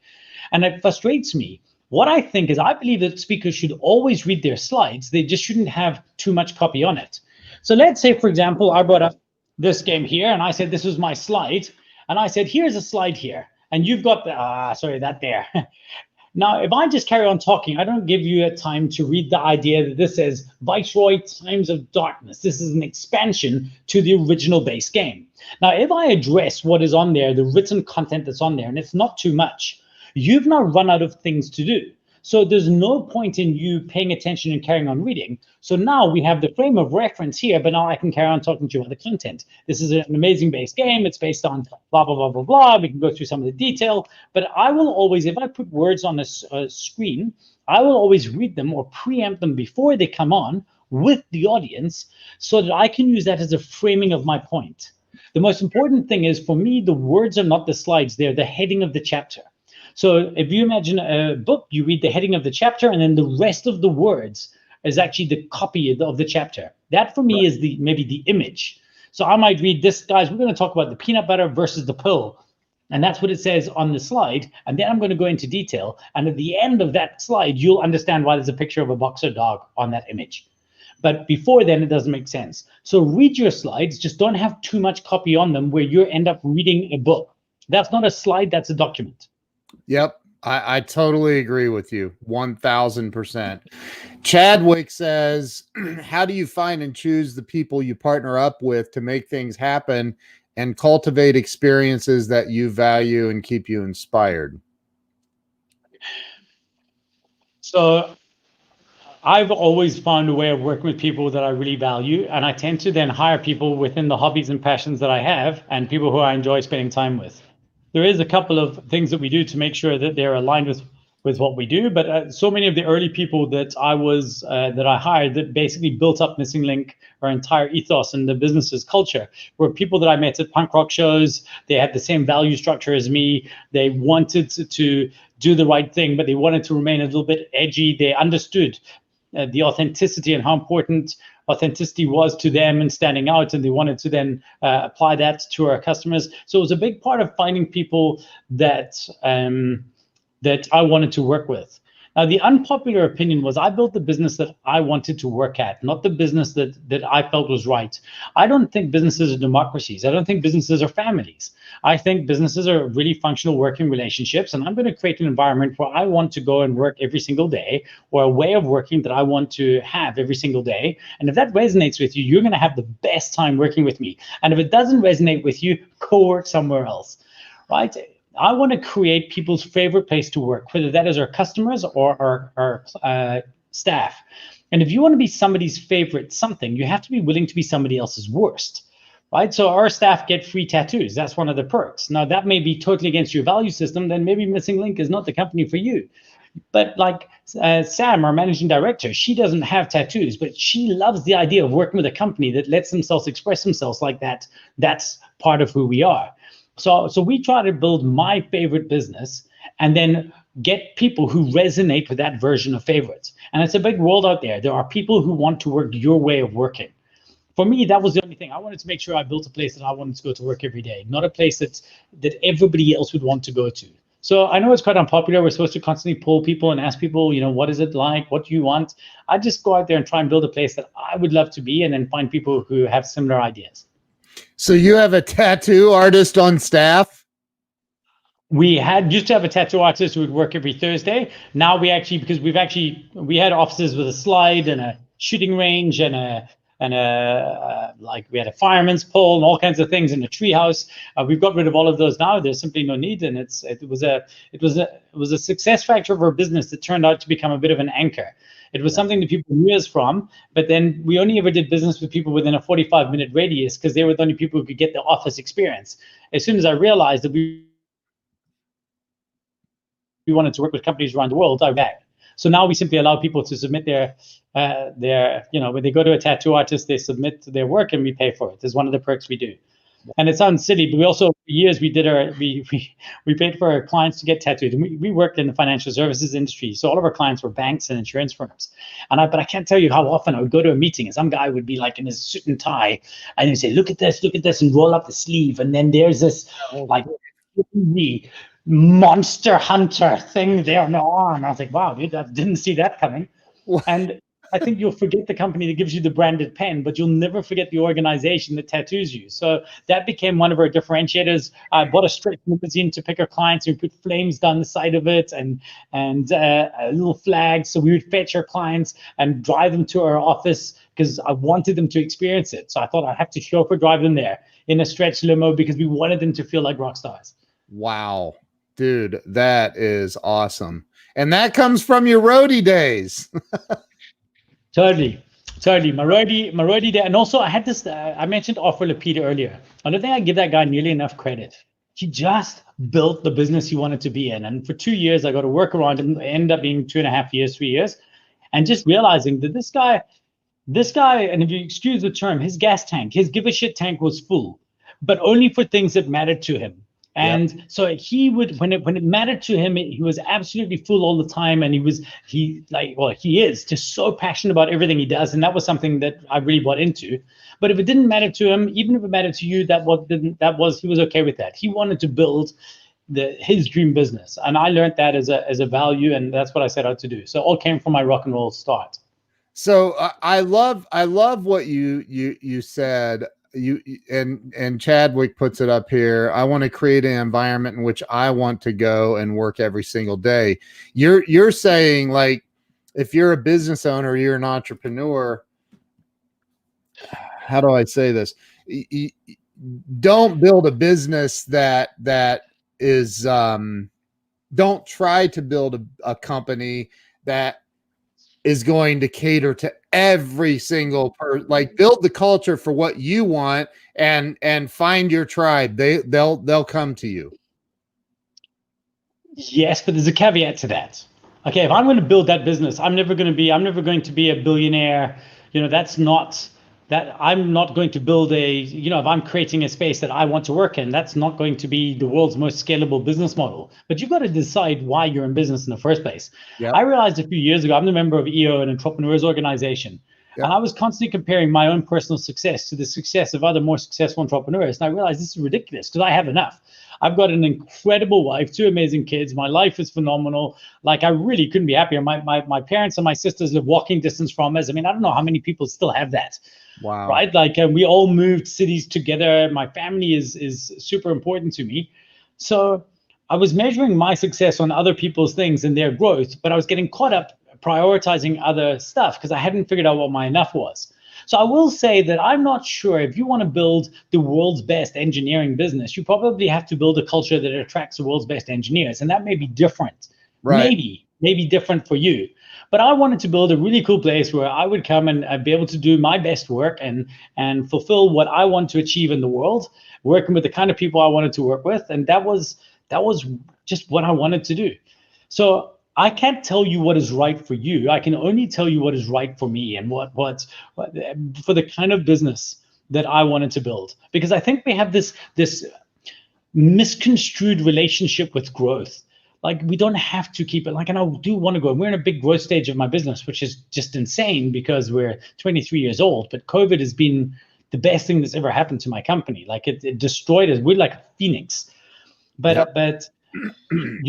And it frustrates me. What I think is, I believe that speakers should always read their slides. They just shouldn't have too much copy on it. So let's say, for example, I brought up this game here and I said, this is my slide. And I said, here's a slide here. And you've got that there. Now, if I just carry on talking, I don't give you a time to read the idea that this is Viceroy Times of Darkness. This is an expansion to the original base game. Now, if I address what is on there, the written content that's on there, and it's not too much, you've now run out of things to do. So there's no point in you paying attention and carrying on reading. So now we have the frame of reference here, but now I can carry on talking to you about the content. This is an amazing base game. It's based on blah, blah, blah, blah, blah. We can go through some of the detail, but I will always, if I put words on a screen, I will always read them or preempt them before they come on with the audience so that I can use that as a framing of my point. The most important thing is, for me, the words are not the slides. They're the heading of the chapter. So if you imagine a book, you read the heading of the chapter, and then the rest of the words is actually the copy of the chapter. That for me is maybe the image. So I might read this, guys, we're going to talk about the peanut butter versus the pill. And that's what it says on the slide. And then I'm going to go into detail. And at the end of that slide, you'll understand why there's a picture of a boxer dog on that image. But before then, it doesn't make sense. So read your slides, just don't have too much copy on them where you end up reading a book. That's not a slide, that's a document. Yep, I totally agree with you, 1000%. Chadwick says, how do you find and choose the people you partner up with to make things happen and cultivate experiences that you value and keep you inspired? So I've always found a way of working with people that I really value, and I tend to then hire people within the hobbies and passions that I have and people who I enjoy spending time with. There is a couple of things that we do to make sure that they're aligned with what we do, but so many of the early people that I hired that basically built up Missing Link, our entire ethos and the business's culture, were people that I met at punk rock shows. They had the same value structure as me. They wanted to do the right thing, but they wanted to remain a little bit edgy. They understood the authenticity and how important authenticity was to them and standing out, and they wanted to then apply that to our customers. So it was a big part of finding people that that I wanted to work with. Now, the unpopular opinion was I built the business that I wanted to work at, not the business that I felt was right. I don't think businesses are democracies. I don't think businesses are families. I think businesses are really functional working relationships, and I'm going to create an environment where I want to go and work every single day, or a way of working that I want to have every single day. And if that resonates with you, you're going to have the best time working with me. And if it doesn't resonate with you, go work somewhere else, right? I want to create people's favorite place to work, whether that is our customers or our staff. And if you want to be somebody's favorite something, you have to be willing to be somebody else's worst, right? So our staff get free tattoos. That's one of the perks. Now, that may be totally against your value system. Then maybe Missing Link is not the company for you. But like Sam, our managing director, she doesn't have tattoos, but she loves the idea of working with a company that lets themselves express themselves like that. That's part of who we are. So we try to build my favorite business and then get people who resonate with that version of favorites. And it's a big world out there. There are people who want to work your way of working. For me, that was the only thing. I wanted to make sure I built a place that I wanted to go to work every day, not a place that everybody else would want to go to. So I know it's quite unpopular. We're supposed to constantly poll people and ask people, what is it like? What do you want? I just go out there and try and build a place that I would love to be, and then find people who have similar ideas. So you have a tattoo artist on staff? We used to have a tattoo artist who would work every Thursday. Now we actually, because we had offices with a slide and a shooting range and we had a fireman's pole and all kinds of things in a treehouse. We've got rid of all of those now. There's simply no need, and it was a success factor of our business that turned out to become a bit of an anchor. It was something that people knew us from, but then we only ever did business with people within a 45-minute radius because they were the only people who could get the office experience. As soon as I realized that we wanted to work with companies around the world, I back. So now we simply allow people to submit their when they go to a tattoo artist, they submit their work and we pay for it. It's one of the perks we do. And it sounds silly, but we also, for years, we paid for our clients to get tattooed. And we worked in the financial services industry, so all of our clients were banks and insurance firms. But I can't tell you how often I would go to a meeting and some guy would be like in his suit and tie, and he'd say, look at this, and roll up the sleeve. And then there's this like monster hunter thing there on the arm. I was like, wow, dude, I didn't see that coming. And I think you'll forget the company that gives you the branded pen, but you'll never forget the organization that tattoos you. So that became one of our differentiators. I bought a stretch limousine to pick our clients. We put flames down the side of it and a little flag. So we would fetch our clients and drive them to our office because I wanted them to experience it. So I thought I'd have to chauffeur drive them there in a stretch limo because we wanted them to feel like rock stars. Wow, dude, that is awesome. And that comes from your roadie days. Totally. My roadie day. And also I had this, I mentioned Offer Lapita earlier. I don't think I give that guy nearly enough credit. He just built the business he wanted to be in. And for 2 years, I got to work around him. It ended up being 2.5 years, 3 years. And just realizing that this guy, and if you excuse the term, his gas tank, his give a shit tank was full, but only for things that mattered to him. And so he would, when it mattered to him, he was absolutely full all the time. And he is just so passionate about everything he does. And that was something that I really bought into. But if it didn't matter to him, even if it mattered to you, he was okay with that. He wanted to build his dream business. And I learned that as a value, and that's what I set out to do. So it all came from my rock and roll start. So I love what you said. And Chadwick puts it up here. I want to create an environment in which I want to go and work every single day. You're saying, like, if you're a business owner, you're an entrepreneur. How do I say this? Don't build a business that is don't try to build a company that is going to cater to every single person. Like, build the culture for what you want, and find your tribe. They'll come to you. Yes, but there's a caveat to that. Okay, if I'm going to build that business, I'm never going to be a billionaire. That's not that I'm not going to build if I'm creating a space that I want to work in, that's not going to be the world's most scalable business model. But you've got to decide why you're in business in the first place. Yep. I realized a few years ago, I'm the member of EO, an entrepreneurs organization. Yep. And I was constantly comparing my own personal success to the success of other more successful entrepreneurs. And I realized this is ridiculous because I have enough. I've got an incredible wife, 2 amazing kids. My life is phenomenal. Like, I really couldn't be happier. My parents and my sisters live walking distance from us. I mean, I don't know how many people still have that. Wow. Right? Like, we all moved cities together. My family is super important to me. So I was measuring my success on other people's things and their growth, but I was getting caught up prioritizing other stuff because I hadn't figured out what my enough was. So I will say that I'm not sure if you want to build the world's best engineering business, you probably have to build a culture that attracts the world's best engineers. And that may be different. Right. Maybe different for you. But I wanted to build a really cool place where I would come and be able to do my best work and fulfill what I want to achieve in the world, working with the kind of people I wanted to work with. And that was just what I wanted to do. So I can't tell you what is right for you. I can only tell you what is right for me and what for the kind of business that I wanted to build. Because I think we have this misconstrued relationship with growth. Like, we don't have to keep it like, and I do want to go. We're in a big growth stage of my business, which is just insane because we're 23 years old. But COVID has been the best thing that's ever happened to my company. Like, it destroyed us. We're like a phoenix. But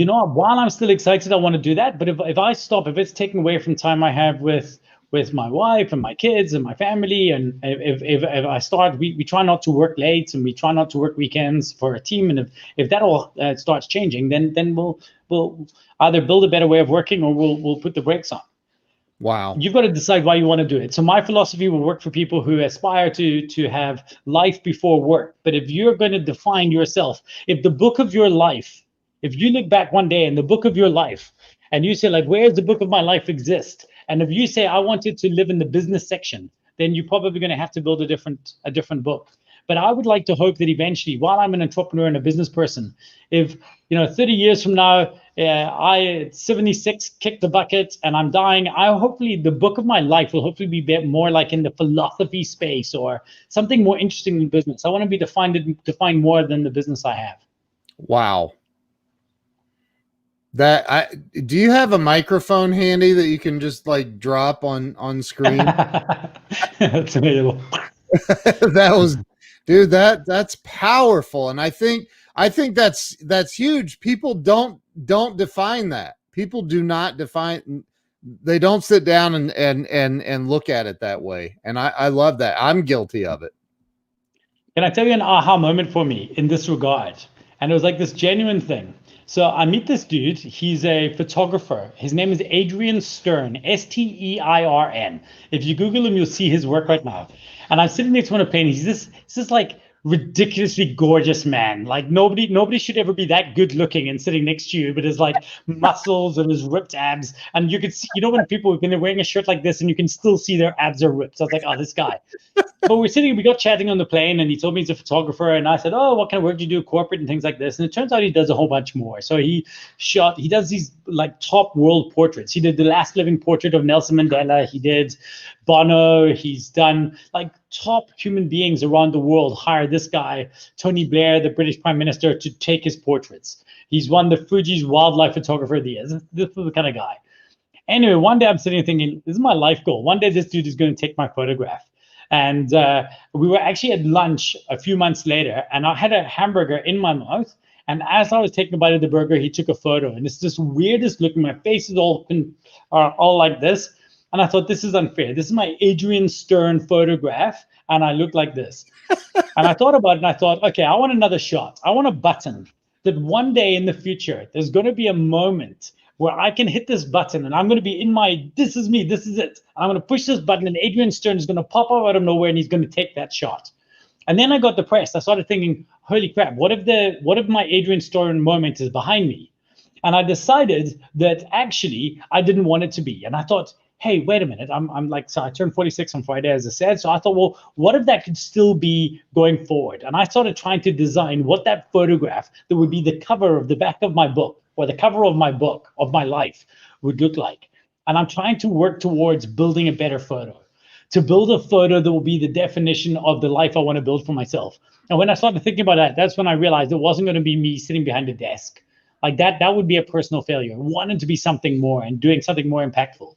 while I'm still excited, I want to do that. But if I stop, if it's taken away from time I have with my wife and my kids and my family, and if I start, we try not to work late and we try not to work weekends for a team. And if that all starts changing, then we'll either build a better way of working or we'll put the brakes on. Wow. You've got to decide why you want to do it. So my philosophy will work for people who aspire to have life before work. But if you're going to define yourself, if the book of your life, if you look back one day in the book of your life and you say, like, where does the book of my life exist? And if you say, I wanted to live in the business section, then you're probably going to have to build a different book. But I would like to hope that eventually, while I'm an entrepreneur and a business person, if 30 years from now, I at 76 kick the bucket and I'm dying, hopefully the book of my life will hopefully be more like in the philosophy space or something more interesting in business. I want to be defined more than the business I have. Wow. Do you have a microphone handy that you can just like drop on screen? That's available. That was, dude, that's powerful. And I think that's huge. People don't define that. People do not define, they don't sit down and look at it that way. And I love that. I'm guilty of it. Can I tell you an aha moment for me in this regard? And it was like this genuine thing. So I meet this dude. He's a photographer. His name is Adrian Stern, Steirin. If you Google him, you'll see his work right now. And I'm sitting next to him on a painting. He's this like ridiculously gorgeous man. Like, nobody should ever be that good looking and sitting next to you, but his like muscles and his ripped abs. And you could see, when they're wearing a shirt like this and you can still see their abs are ripped. So I was like, oh, this guy. But we got chatting on the plane and he told me he's a photographer. And I said, oh, what kind of work do you do? Corporate and things like this. And it turns out he does a whole bunch more. So he does these like top world portraits. He did the last living portrait of Nelson Mandela. He did Bono. He's done like top human beings around the world. Hire this guy, Tony Blair, the British Prime Minister, to take his portraits. He's won the Fuji's Wildlife Photographer of the Year. This is the kind of guy. Anyway, one day I'm sitting thinking, this is my life goal. One day this dude is going to take my photograph. And we were actually at lunch a few months later, and I had a hamburger in my mouth. And as I was taking a bite of the burger, he took a photo. And it's this weirdest looking. My face is all like this. And I thought, this is unfair. This is my Adrian Stern photograph, and I look like this. And I thought about it, and I thought, okay, I want another shot. I want a button that one day in the future, there's going to be a moment where I can hit this button and I'm going to be in this is me, this is it. I'm going to push this button and Adrian Stern is going to pop up out of nowhere and he's going to take that shot. And then I got depressed. I started thinking, holy crap, what if my Adrian Stern moment is behind me? And I decided that actually I didn't want it to be. And I thought, hey, wait a minute, I'm like, so I turned 46 on Friday, as I said. So I thought, well, what if that could still be going forward? And I started trying to design what that photograph that would be the cover of the back of my book, or the cover of my book, of my life, would look like. And I'm trying to work towards building a better photo, to build a photo that will be the definition of the life I want to build for myself. And when I started thinking about that, that's when I realized it wasn't going to be me sitting behind a desk. Like that would be a personal failure. I wanted to be something more and doing something more impactful.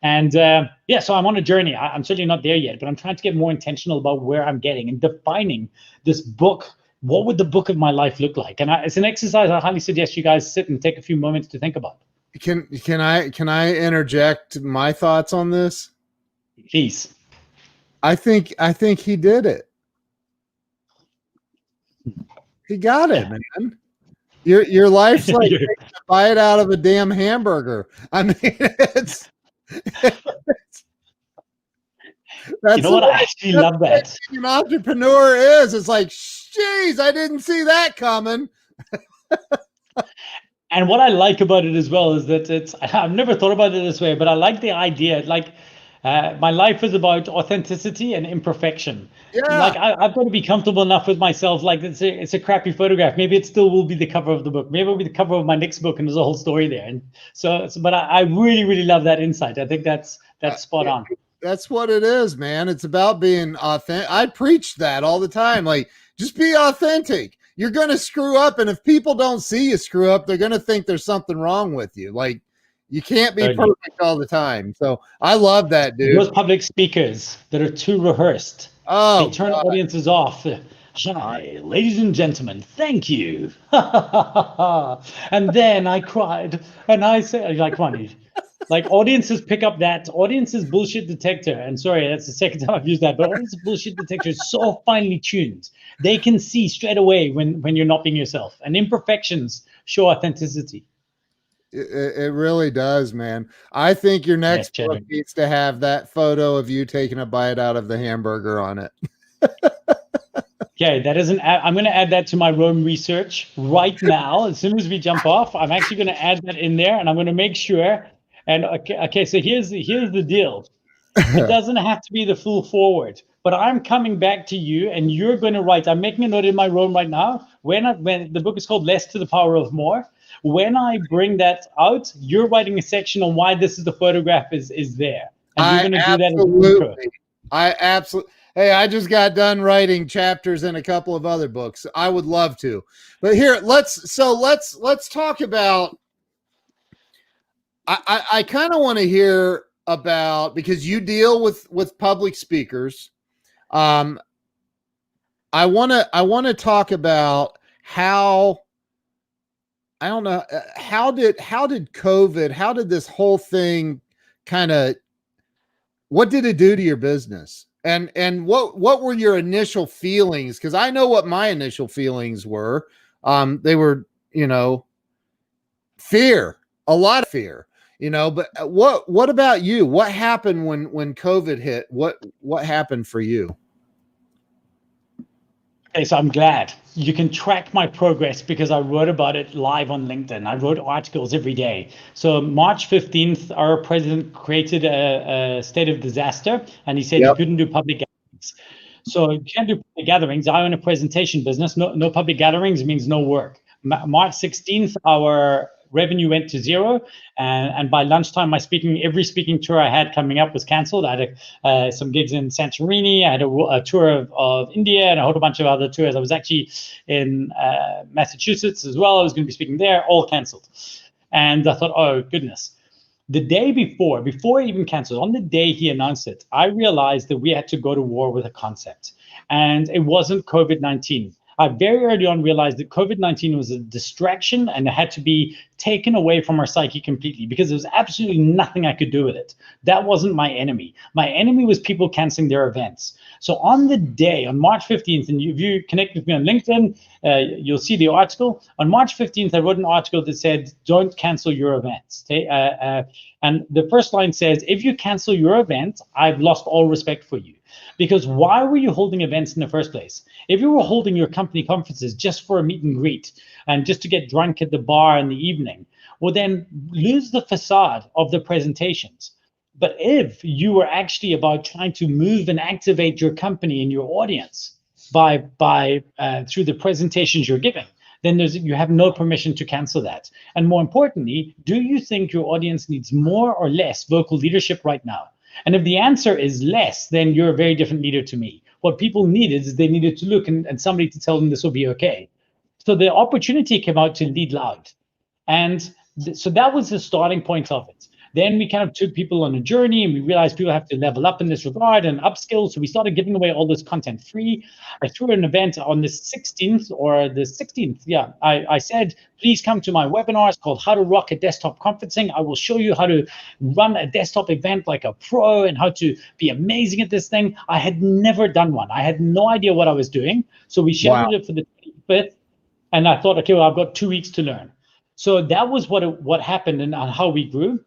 And yeah, so I'm on a journey. I'm certainly not there yet, but I'm trying to get more intentional about where I'm getting and defining this book. What would the book of my life look like? And it's an exercise I highly suggest you guys sit and take a few moments to think about. Can I interject my thoughts on this? Please. I think he did it. He got it, man. Your life's like taking a bite out of a damn hamburger. I mean, that's you know what? I actually love that. An entrepreneur is. It's like, geez, I didn't see that coming. And what I like about it as well is that I've never thought about it this way, but I like the idea. Like, my life is about authenticity and imperfection. Yeah. Like I've got to be comfortable enough with myself. Like it's a crappy photograph. Maybe it still will be the cover of the book. Maybe it'll be the cover of my next book, and there's a whole story there. And so but I really, really love that insight. I think that's spot on. That's what it is, man. It's about being authentic. I preach that all the time. Like, just be authentic. You're going to screw up. And if people don't see you screw up, they're going to think there's something wrong with you. Like, you can't be perfect all the time. So I love that, dude. Those public speakers that are too rehearsed. They turn audiences off. Hi, ladies and gentlemen, thank you. And then I cried, and I said, like, funny. Like, audiences pick up that. Audiences bullshit detector. And sorry, that's the second time I've used that, but audiences bullshit detector is so finely tuned. They can see straight away when you're not being yourself. And imperfections show authenticity. It really does, man. I think your next book needs to have that photo of you taking a bite out of the hamburger on it. Okay, that is I'm going to add that to my Rome research right now. As soon as we jump off, I'm actually going to add that in there, and I'm going to make sure. And okay, so here's the deal. It doesn't have to be the full forward, but I'm coming back to you, and you're going to write. I'm making a note in my Rome right now. When the book is called Less to the Power of More. When I bring that out, you're writing a section on why this is the photograph is there. And you're going to do that in the intro. I absolutely. Hey, I just got done writing chapters in a couple of other books. I would love to. But here, let's talk about, I kind of want to hear about, because you deal with public speakers. I want to talk about how, I don't know, how did COVID, how did this whole thing kind of, what did it do to your business? And what were your initial feelings? Because I know what my initial feelings were. They were, fear, a lot of fear, but what about you? What happened when COVID hit? What happened for you? Okay, so I'm glad you can track my progress because I wrote about it live on LinkedIn. I wrote articles every day. So March 15th, our president created a state of disaster, and he said he couldn't do public gatherings. So you can't do public gatherings. I own a presentation business. No public gatherings means no work. March 16th, our revenue went to zero, and by lunchtime, every speaking tour I had coming up was canceled. I had some gigs in Santorini. I had a tour of India and a whole bunch of other tours. I was actually in Massachusetts as well. I was going to be speaking there, all canceled. And I thought, oh goodness. The day before he even canceled, on the day he announced it, I realized that we had to go to war with a concept, and it wasn't COVID-19. I very early on realized that COVID-19 was a distraction and it had to be taken away from our psyche completely because there was absolutely nothing I could do with it. That wasn't my enemy. My enemy was people canceling their events. So on the day, on March 15th, and if you connect with me on LinkedIn, you'll see the article. On March 15th, I wrote an article that said, don't cancel your events. Okay? And the first line says, if you cancel your event, I've lost all respect for you. Because why were you holding events in the first place? If you were holding your company conferences just for a meet and greet and just to get drunk at the bar in the evening, well, then lose the facade of the presentations. But if you were actually about trying to move and activate your company and your audience by through the presentations you're giving, then you have no permission to cancel that. And more importantly, do you think your audience needs more or less vocal leadership right now? And if the answer is less, then you're a very different leader to me. What people needed is they needed to look and somebody to tell them this will be okay. So the opportunity came out to lead loud. And so that was the starting point of it. Then we kind of took people on a journey, and we realized people have to level up in this regard and upskill. So we started giving away all this content free. I threw an event on the 16th or the 16th. Yeah, I said, please come to my webinar. It's called How to Rock a Desktop Conferencing. I will show you how to run a desktop event like a pro and how to be amazing at this thing. I had never done one. I had no idea what I was doing. So we scheduled it for the 25th. And I thought, okay, well, I've got 2 weeks to learn. So that was what happened and how we grew.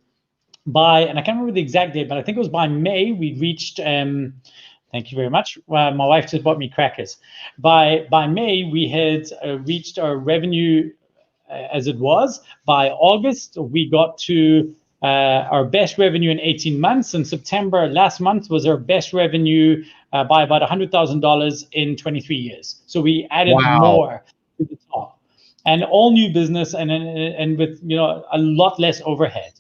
And I can't remember the exact date, but I think it was by May we reached. Thank you very much. My wife just bought me crackers. By May we had reached our revenue as it was. By August we got to our best revenue in 18 months. And September last month was our best revenue by about $100,000 in 23 years. So we added more to the top, and all new business, and with a lot less overhead.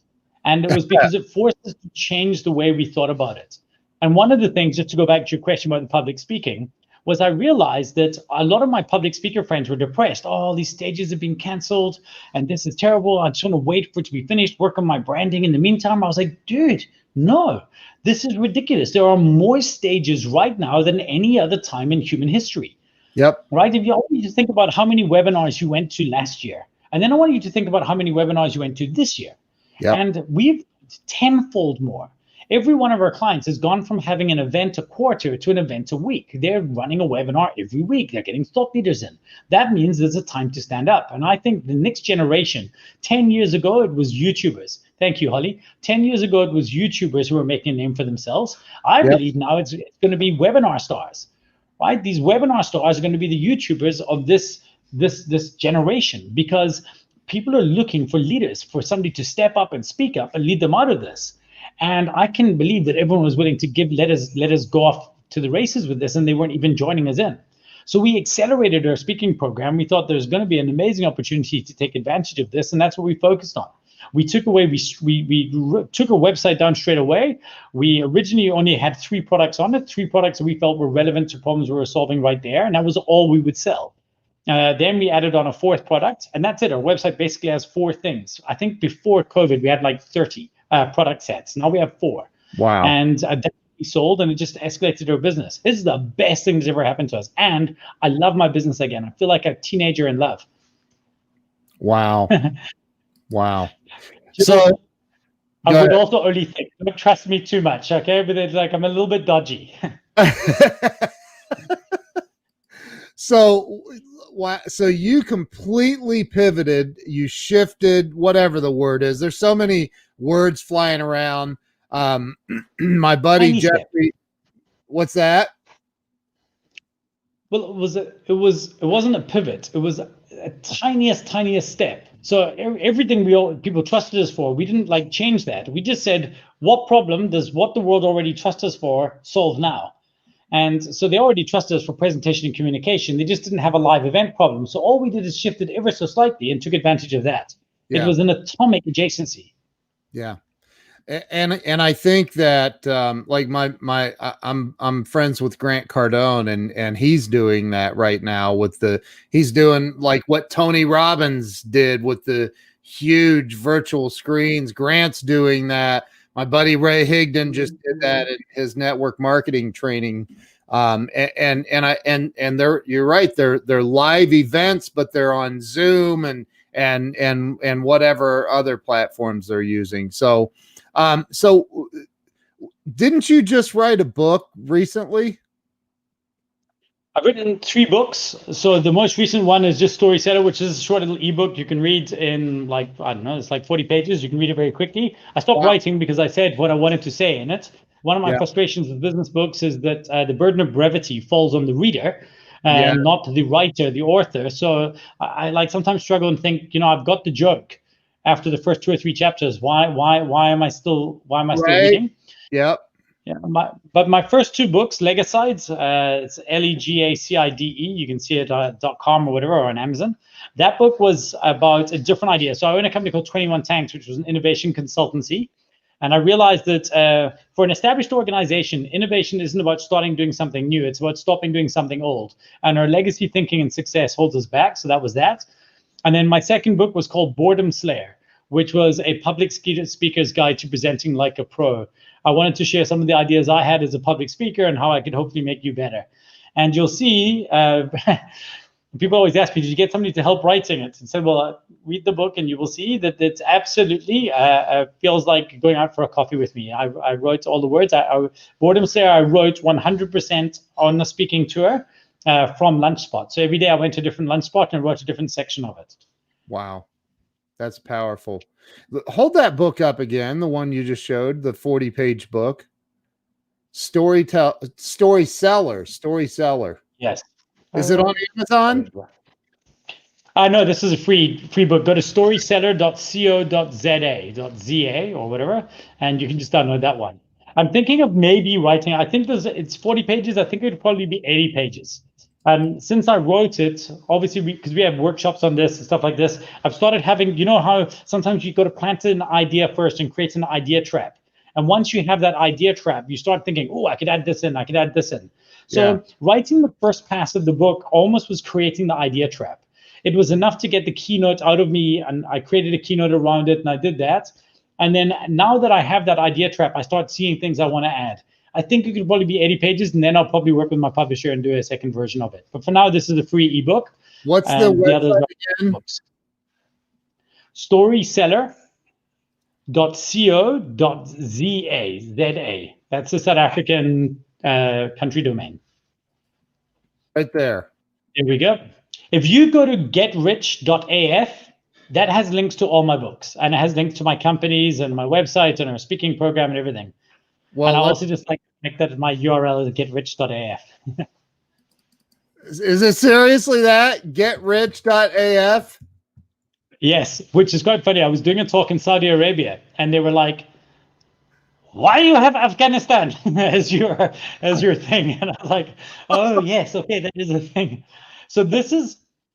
And it was because it forced us to change the way we thought about it. And one of the things, just to go back to your question about the public speaking, was I realized that a lot of my public speaker friends were depressed. Oh, all these stages have been canceled, and this is terrible. I just want to wait for it to be finished, work on my branding in the meantime. I was like, dude, no, this is ridiculous. There are more stages right now than any other time in human history. Yep. Right? If you only just think about how many webinars you went to last year, and then I want you to think about how many webinars you went to this year. Yep. And we've tenfold more. Every one of our clients has gone from having an event a quarter to an event a week. They're running a webinar every week. They're getting thought leaders in. That means there's a time to stand up. And I think the next generation, 10 years ago, it was YouTubers. Thank you, Holly. 10 years ago, it was YouTubers who were making a name for themselves. I believe now it's going to be webinar stars, right? These webinar stars are going to be the YouTubers of this generation, because people are looking for leaders, for somebody to step up and speak up and lead them out of this. And I can believe that everyone was willing to let us go off to the races with this, and they weren't even joining us in. So we accelerated our speaking program. We thought there's going to be an amazing opportunity to take advantage of this, and that's what we focused on. We took our website down straight away. We originally only had 3 products on it, 3 products that we felt were relevant to problems we were solving right there, and that was all we would sell. Then we added on a 4th product, and that's it. Our website basically has 4 things. I think before COVID, we had like 30 product sets. Now we have 4. Wow. And that we sold, and it just escalated our business. This is the best thing that's ever happened to us. And I love my business again. I feel like a teenager in love. Wow. Wow. So I would also only think, don't trust me too much, okay? But it's like I'm a little bit dodgy. So you completely pivoted, you shifted, whatever the word is. There's so many words flying around. My buddy Jeffrey, what's that? Well, it wasn't a pivot. It was a tiniest step. So everything people trusted us for, we didn't change that. We just said, what problem does what the world already trusts us for solve now? And so they already trusted us for presentation and communication. They just didn't have a live event problem. So all we did is shifted ever so slightly and took advantage of that. Yeah. It was an atomic adjacency. Yeah. And I think that like I'm friends with Grant Cardone, and he's doing that right now he's doing like what Tony Robbins did with the huge virtual screens. Grant's doing that. My buddy Ray Higdon just did that in his network marketing training. And you're right, they're live events, but they're on Zoom and whatever other platforms they're using. So didn't you just write a book recently? I've written 3 books. So the most recent one is just Story Setter, which is a short little ebook you can read in it's like 40 pages. You can read it very quickly. I stopped writing because I said what I wanted to say in it. One of my frustrations with business books is that the burden of brevity falls on the reader and not the writer, the author. So I sometimes struggle and think, I've got the joke. after the first 2 or 3 chapters. Why am I still Right. reading? Yep. Yeah, but my first 2 books, Legicides, it's Legacide. You can see it at .com or whatever, or on Amazon. That book was about a different idea. So I own a company called 21 Tanks, which was an innovation consultancy. And I realized that for an established organization, innovation isn't about starting doing something new. It's about stopping doing something old. And our legacy thinking and success holds us back. So that was that. And then my second book was called Boredom Slayer, which was a public speaker's guide to presenting like a pro. I wanted to share some of the ideas I had as a public speaker and how I could hopefully make you better. And you'll see, people always ask me, did you get somebody to help writing it? And said, well, read the book and you will see that it's absolutely feels like going out for a coffee with me. I wrote all the words. Boredom Slayer, I wrote 100% on the speaking tour from Lunch Spot. So every day I went to a different lunch spot and wrote a different section of it. Wow. That's powerful. Hold that book up again, the one you just showed, the 40-page book. Story Seller. Yes. Is it on Amazon? No, this is a free book. Go to storyseller.co.za or whatever, and you can just download that one. I'm thinking of maybe writing, I think it's 40 pages. I think it would probably be 80 pages. Since I wrote it, obviously, because we have workshops on this and stuff like this, I've started having, you know how sometimes you got to plant an idea first and create an idea trap. And once you have that idea trap, you start thinking, oh, I could add this in, I could add this in. So writing the first pass of the book almost was creating the idea trap. It was enough to get the keynote out of me, and I created a keynote around it, and I did that. And then now that I have that idea trap, I start seeing things I want to add. I think it could probably be 80 pages, and then I'll probably work with my publisher and do a second version of it. But for now, this is a free ebook. What's the website again? Storyseller.co.za. That's the South African country domain. Right there. There we go. If you go to GetRich.af, that has links to all my books, and it has links to my companies and my website and our speaking program and everything. Well, and I also just like to make that my URL is GetRich.af. Is it seriously that? GetRich.af? Yes, which is quite funny. I was doing a talk in Saudi Arabia, and they were like, why do you have Afghanistan as your thing? And I was like, oh, yes, okay, that is a thing. So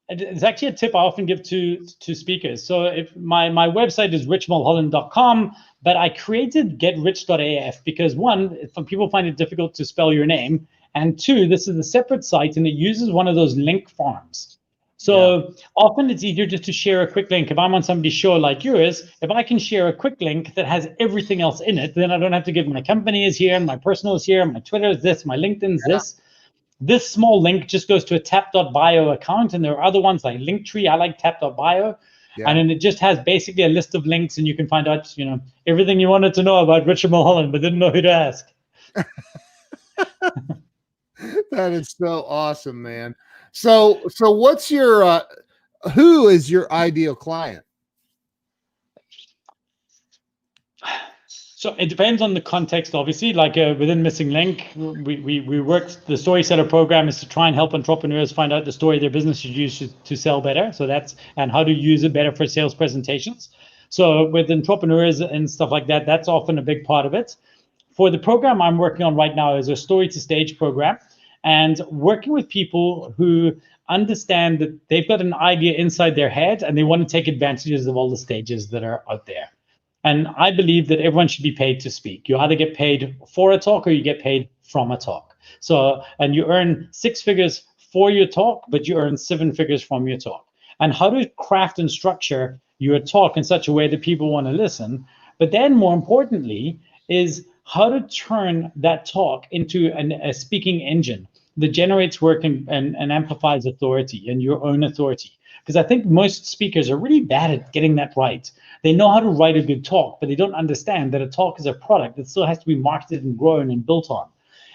it's actually a tip I often give to speakers. So if my website is richmulholland.com, but I created GetRich.af because one, people find it difficult to spell your name, and two, this is a separate site and it uses one of those link farms. So often it's easier just to share a quick link. If I'm on somebody's show like yours, if I can share a quick link that has everything else in it, then I don't have to give my company is here, my personal is here, my Twitter is this, my LinkedIn's this. This small link just goes to a tap.bio account, and there are other ones like Linktree. I like tap.bio. And then it just has basically a list of links, and you can find out, everything you wanted to know about Richard Mulholland, but didn't know who to ask. That is so awesome, man. So what's your who is your ideal client? So it depends on the context, obviously. Like within Missing Link, we work, the Story Seller program is to try and help entrepreneurs find out the story their business should use to sell better. So and how to use it better for sales presentations. So with entrepreneurs and stuff like that, that's often a big part of it. For the program I'm working on right now is a Story to Stage program, and working with people who understand that they've got an idea inside their head and they want to take advantages of all the stages that are out there. And I believe that everyone should be paid to speak. You either get paid for a talk or you get paid from a talk. So, and you earn 6 figures for your talk, but you earn 7 figures from your talk. And how to craft and structure your talk in such a way that people want to listen. But then more importantly is how to turn that talk into a speaking engine that generates work and amplifies authority and your own authority. Because I think most speakers are really bad at getting that right. They know how to write a good talk, but they don't understand that a talk is a product that still has to be marketed and grown and built on,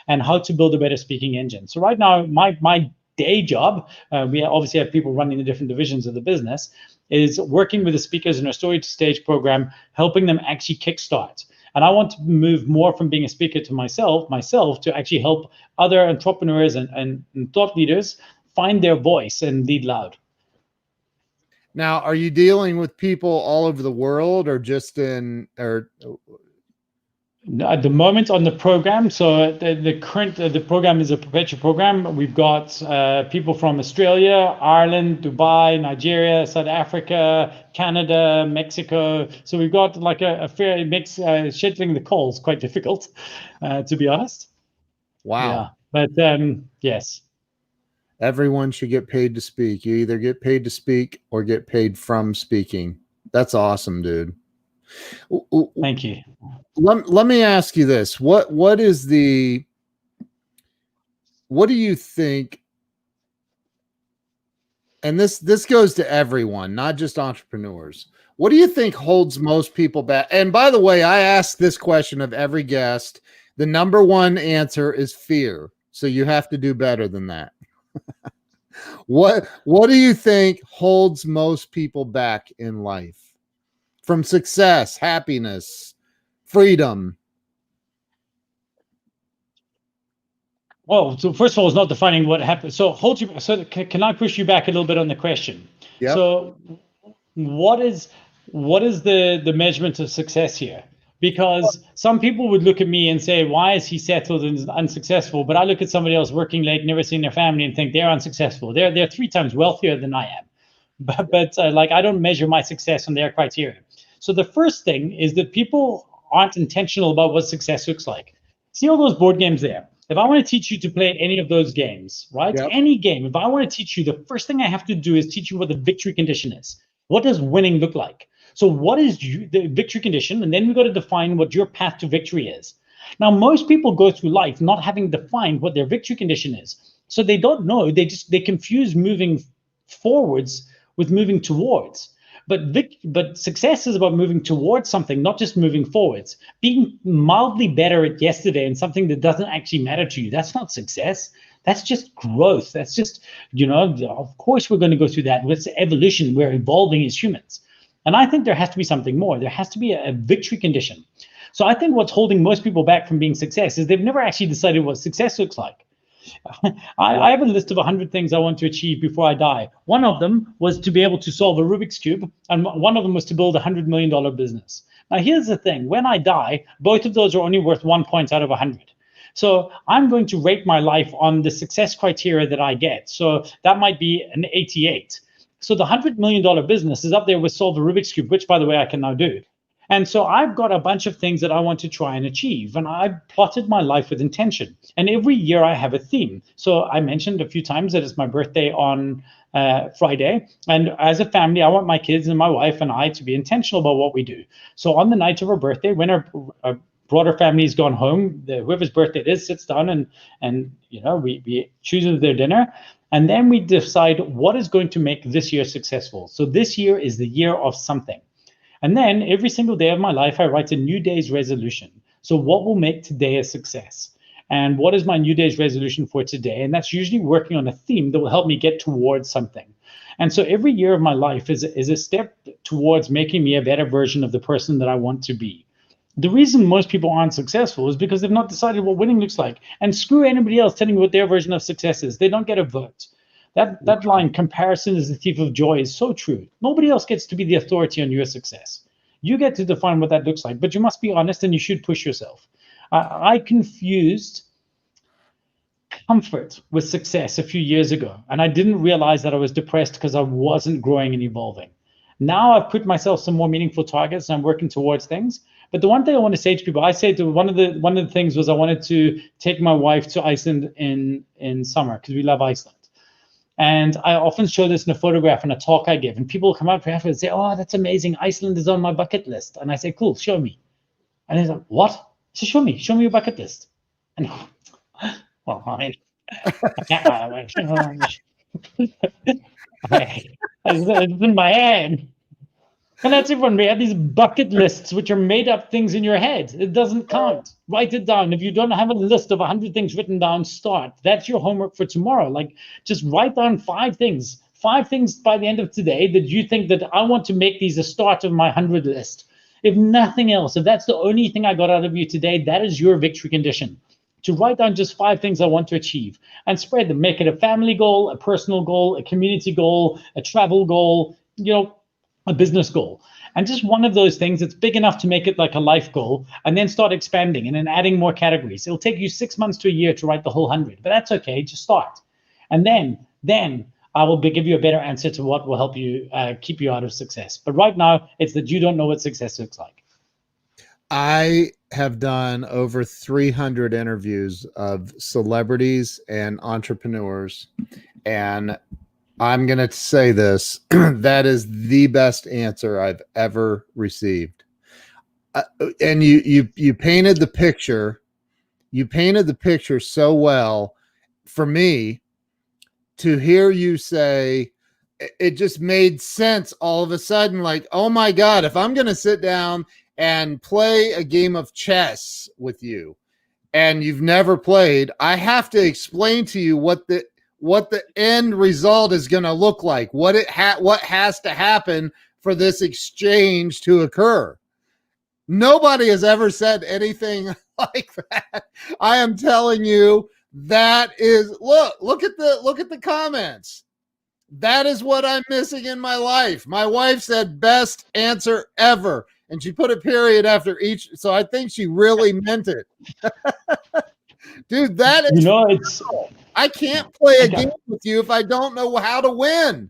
and how to build a better speaking engine. So right now, my day job, we obviously have people running the different divisions of the business, is working with the speakers in our Story to Stage program, helping them actually kickstart. And I want to move more from being a speaker to myself to actually help other entrepreneurs and thought leaders find their voice and lead loud. Now, are you dealing with people all over the world or just in, or At the moment on the program, so the current the program is a perpetual program. We've got people from Australia, Ireland, Dubai, Nigeria, South Africa, Canada, Mexico. So we've got like a fair mix. Scheduling the calls quite difficult, to be honest. wow. Yeah, but yes. Everyone should get paid to speak. You either get paid to speak or get paid from speaking. That's awesome, dude. Thank you. Let me ask you this. What do you think, and this goes to everyone, not just entrepreneurs. What do you think holds most people back? And by the way, I ask this question of every guest. The number one answer is fear. So you have to do better than that. What do you think holds most people back in life? From success, happiness, freedom? Well, so first of all, it's not defining what happened. So hold you. So can I push you back a little bit on the question? Yep. So what is the measurement of success here? Because some people would look at me and say, why is he settled and unsuccessful? But I look at somebody else working late, never seeing their family, and think they're unsuccessful. They're 3 times wealthier than I am. But like, I don't measure my success on their criteria. So the first thing is that people aren't intentional about what success looks like. See all those board games there? If I want to teach you to play any of those games, right? Yep. Any game, if I want to teach you, the first thing I have to do is teach you what the victory condition is. What does winning look like? So what is the victory condition? And then we've got to define what your path to victory is. Now, most people go through life not having defined what their victory condition is. So they don't know. They confuse moving forwards with moving towards. But success is about moving towards something, not just moving forwards. Being mildly better at yesterday and something that doesn't actually matter to you, that's not success. That's just growth. That's just, of course we're going to go through that. It's evolution. We're evolving as humans. And I think there has to be something more. There has to be a victory condition. So I think what's holding most people back from being success is they've never actually decided what success looks like. I have a list of 100 things I want to achieve before I die. One of them was to be able to solve a Rubik's Cube, and one of them was to build a $100 million business. Now, here's the thing. When I die, both of those are only worth 1 point out of 100. So I'm going to rate my life on the success criteria that I get. So that might be an 88. So the $100 million business is up there with solve a Rubik's Cube, which, by the way, I can now do. And so I've got a bunch of things that I want to try and achieve, and I've plotted my life with intention. And every year I have a theme. So I mentioned a few times that it's my birthday on Friday. And as a family, I want my kids and my wife and I to be intentional about what we do. So on the night of our birthday, when our broader family has gone home, whoever's birthday it is sits down and we choose their dinner. And then we decide what is going to make this year successful. So this year is the year of something. And then every single day of my life, I write a New Day's resolution. So what will make today a success? And what is my New Day's resolution for today? And that's usually working on a theme that will help me get towards something. And so every year of my life is a step towards making me a better version of the person that I want to be. The reason most people aren't successful is because they've not decided what winning looks like. And screw anybody else telling you what their version of success is. They don't get a vote. That line, comparison is the thief of joy, is so true. Nobody else gets to be the authority on your success. You get to define what that looks like, but you must be honest and you should push yourself. I confused comfort with success a few years ago, and I didn't realize that I was depressed because I wasn't growing and evolving. Now I've put myself some more meaningful targets and I'm working towards things. But the one thing I want to say to people, I say to one of the things was I wanted to take my wife to Iceland in summer because we love Iceland. And I often show this in a photograph in a talk I give, and people come up after and say, "Oh, that's amazing. Iceland is on my bucket list." And I say, "Cool, show me." And he's like, "What?" I say, show me your bucket list." And well, I mean, it's in my head. And that's it. We have these bucket lists, which are made up things in your head. It doesn't count. Write it down. If you don't have a list of 100 things written down, start. That's your homework for tomorrow. Like, just write down 5 things. 5 things by the end of today that you think that I want to make these a start of my 100 list. If nothing else, if that's the only thing I got out of you today, that is your victory condition. To write down just 5 things I want to achieve and spread them. Make it a family goal, a personal goal, a community goal, a travel goal. a business goal. And just one of those things that's big enough to make it like a life goal, and then start expanding and then adding more categories. It'll take you 6 months to a year to write the whole 100, but that's okay. Just start. And then I will give you a better answer to what will help you keep you out of success. But right now, it's that you don't know what success looks like. I have done over 300 interviews of celebrities and entrepreneurs, and I'm going to say this, that is the best answer I've ever received. And you painted the picture. You painted the picture so well for me to hear you say. It just made sense all of a sudden. Like, oh my God, if I'm going to sit down and play a game of chess with you and you've never played, I have to explain to you what the end result is going to look like, what has to happen for this exchange to occur. Nobody has ever said anything like that. I am telling you, that is, look at the comments. That is what I'm missing in my life. My wife said best answer ever, and she put a period after each. So I think she really meant it. Dude, that is, I can't play a game with you if I don't know how to win.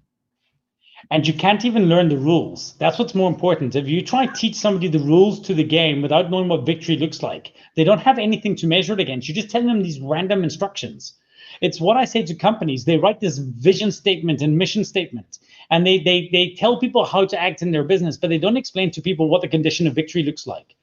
And you can't even learn the rules. That's what's more important. If you try to teach somebody the rules to the game without knowing what victory looks like, they don't have anything to measure it against. You're just telling them these random instructions. It's what I say to companies. They write this vision statement and mission statement, and they tell people how to act in their business, but they don't explain to people what the condition of victory looks like.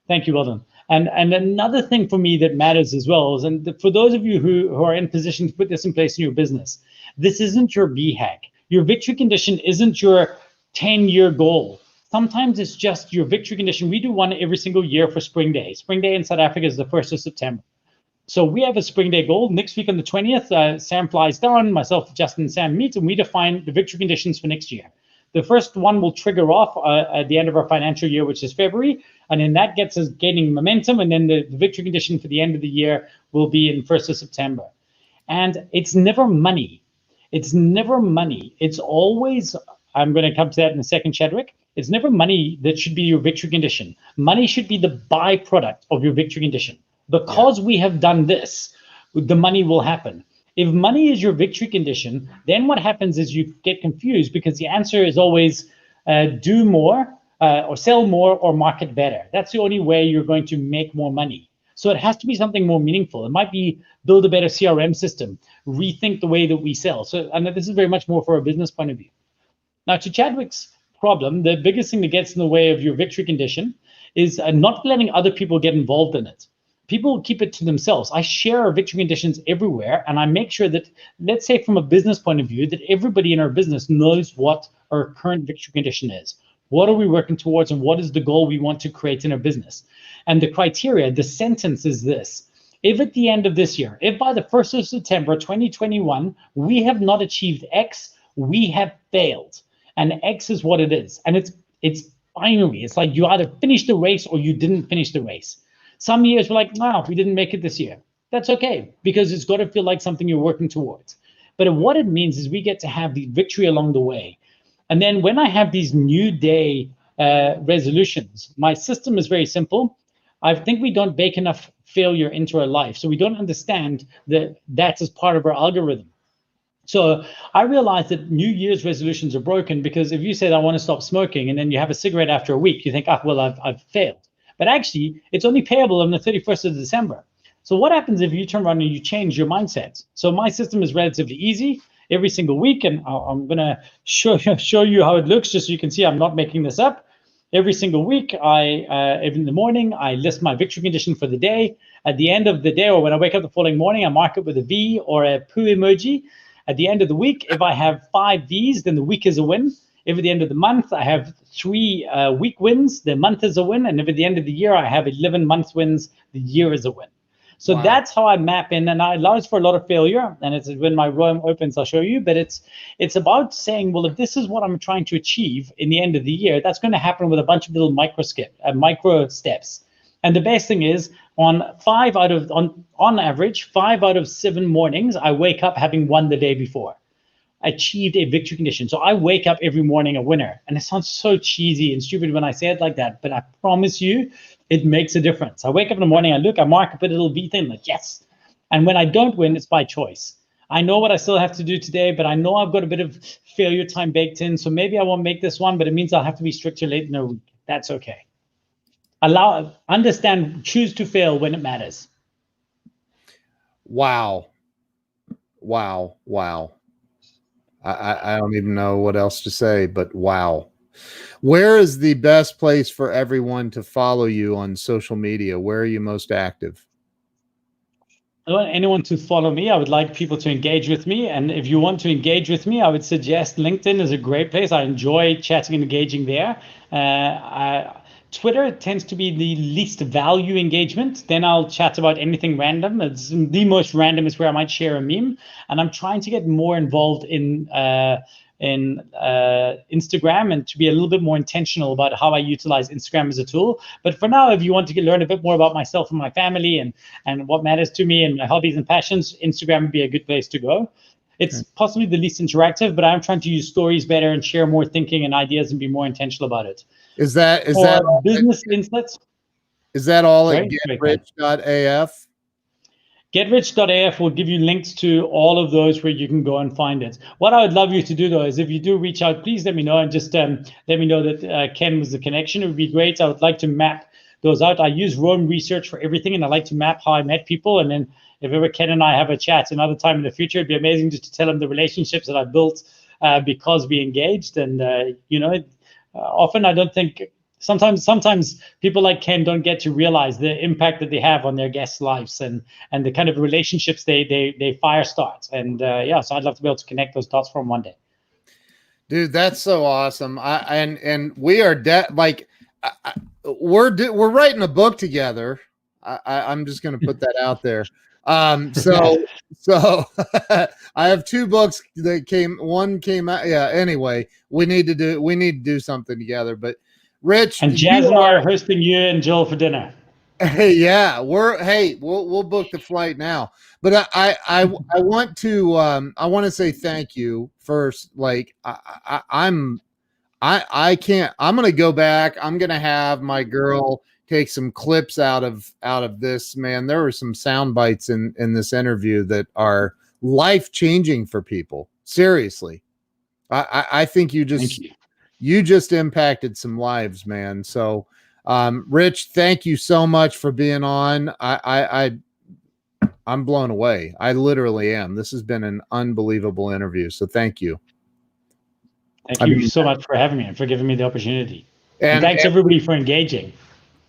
Thank you, Weldon. And another thing for me that matters as well is, and for those of you who are in position to put this in place in your business, this isn't your BHAG. Your victory condition isn't your 10-year goal. Sometimes it's just your victory condition. We do one every single year for Spring Day. Spring Day in South Africa is the 1st of September. So we have a Spring Day goal. Next week on the 20th, Sam flies down, myself, Justin, and Sam meet, and we define the victory conditions for next year. The first one will trigger off at the end of our financial year, which is February, and then that gets us gaining momentum, and then the victory condition for the end of the year will be in 1st of September. And it's never money. It's never money. It's always, I'm going to come to that in a second, Chadwick. It's never money that should be your victory condition. Money should be the byproduct of your victory condition. Because we have done this, the money will happen. If money is your victory condition, then what happens is you get confused, because the answer is always do more or sell more or market better. That's the only way you're going to make more money. So it has to be something more meaningful. It might be build a better CRM system, rethink the way that we sell. So, and this is very much more for a business point of view. Now, to Chadwick's problem, the biggest thing that gets in the way of your victory condition is not letting other people get involved in it. People keep it to themselves. I share our victory conditions everywhere, and I make sure that, let's say from a business point of view, that everybody in our business knows what our current victory condition is. What are we working towards, and what is the goal we want to create in our business? And the criteria, the sentence is this: if at the end of this year, if by the 1st of September 2021, we have not achieved X, we have failed. And X is what it is. And it's binary. It's like you either finished the race or you didn't finish the race. Some years we're like, no, we didn't make it this year. That's okay, because it's got to feel like something you're working towards. But what it means is we get to have the victory along the way. And then when I have these new day resolutions, my system is very simple. I think we don't bake enough failure into our life. So we don't understand that that's as part of our algorithm. So I realized that New Year's resolutions are broken, because if you said, I want to stop smoking, and then you have a cigarette after a week, you think, oh, well, I've failed. But actually, it's only payable on the 31st of December. So what happens if you turn around and you change your mindset? So my system is relatively easy every single week, and I'm going to show you how it looks, just so you can see I'm not making this up. Every single week, in the morning, I list my victory condition for the day. At the end of the day, or when I wake up the following morning, I mark it with a V or a poo emoji. At the end of the week, if I have 5 Vs, then the week is a win. If at the end of the month, I have 3 week wins, the month is a win. And if at the end of the year, I have 11 month wins, the year is a win. So that's how I map in, and it allows for a lot of failure. And it's when my room opens, I'll show you. But it's about saying, well, if this is what I'm trying to achieve in the end of the year, that's going to happen with a bunch of little micro steps. And the best thing is, on average, 5 out of 7 mornings, I wake up having won the day before. achieved a victory condition. So I wake up every morning a winner. And it sounds so cheesy and stupid when I say it like that, but I promise you, it makes a difference. I wake up in the morning, I mark, I put a little V thing, like, yes. And when I don't win, it's by choice. I know what I still have to do today, but I know I've got a bit of failure time baked in. So maybe I won't make this one, but it means I'll have to be stricter late in the week. That's okay. Understand, choose to fail when it matters. Wow. I don't even know what else to say, but wow. Where is the best place for everyone to follow you on social media? Where are you most active? I don't want anyone to follow me. I would like people to engage with me. And if you want to engage with me, I would suggest LinkedIn is a great place. I enjoy chatting and engaging there. Twitter tends to be the least value engagement. Then I'll chat about anything random. It's the most random is where I might share a meme. And I'm trying to get more involved in Instagram and to be a little bit more intentional about how I utilize Instagram as a tool. But for now, if you want to learn a bit more about myself and my family and what matters to me and my hobbies and passions, Instagram would be a good place to go. It's possibly the least interactive, but I'm trying to use stories better and share more thinking and ideas and be more intentional about it. Is that business insights? Is that all at GetRich.af? GetRich.af will give you links to all of those where you can go and find it. What I would love you to do, though, is if you do reach out, please let me know and just let me know that Ken was the connection. It would be great. I would like to map those out. I use Rome Research for everything, and I like to map how I met people. And then if ever Ken and I have a chat another time in the future, it'd be amazing just to tell them the relationships that I built because we engaged. And, often I don't think, sometimes people like Ken don't get to realize the impact that they have on their guests' lives and the kind of relationships they fire start. And so I'd love to be able to connect those dots from one day. Dude, that's so awesome. And we are we're writing a book together. I'm just going to put that out there. So I have 2 books that one came out. Yeah. Anyway, we need to do something together, but Rich and Jazz and I are hosting you and Jill for dinner. Hey, yeah, we'll book the flight now, but I want to say thank you first. Like I'm going to go back. I'm going to have my girl take some clips out of this, man. There were some sound bites in this interview that are life-changing for people. Seriously. I think you just impacted some lives, man. So, Rich, thank you so much for being on. I'm blown away. I literally am. This has been an unbelievable interview. So thank you. Thank you so much for having me and for giving me the opportunity. And thanks everybody for engaging.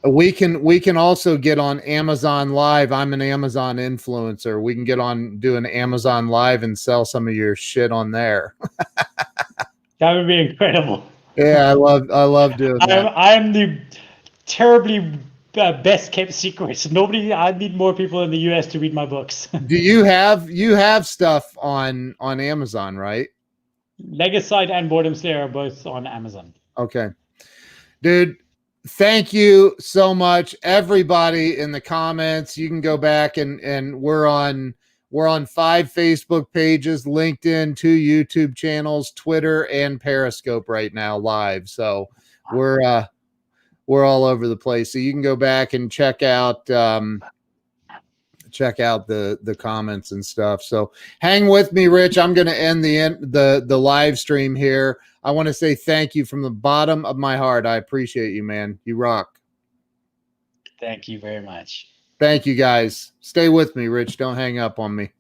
We can also get on Amazon Live. I'm an Amazon influencer. We can get on, do an Amazon Live and sell some of your shit on there. That would be incredible. Yeah, I love doing that. I'm the terribly best kept secret. I need more people in the US to read my books. Do you have stuff on Amazon, right? Legicide and Boredom Slayer are both on Amazon. Okay. Dude, thank you so much. Everybody in the comments, you can go back and we're on 5 Facebook pages, LinkedIn, 2 YouTube channels, Twitter, and Periscope right now live. So we're all over the place. So you can go back and check out the comments and stuff. So hang with me, Rich. I'm going to end the live stream here. I want to say thank you from the bottom of my heart. I appreciate you, man. You rock. Thank you very much. Thank you, guys. Stay with me, Rich. Don't hang up on me.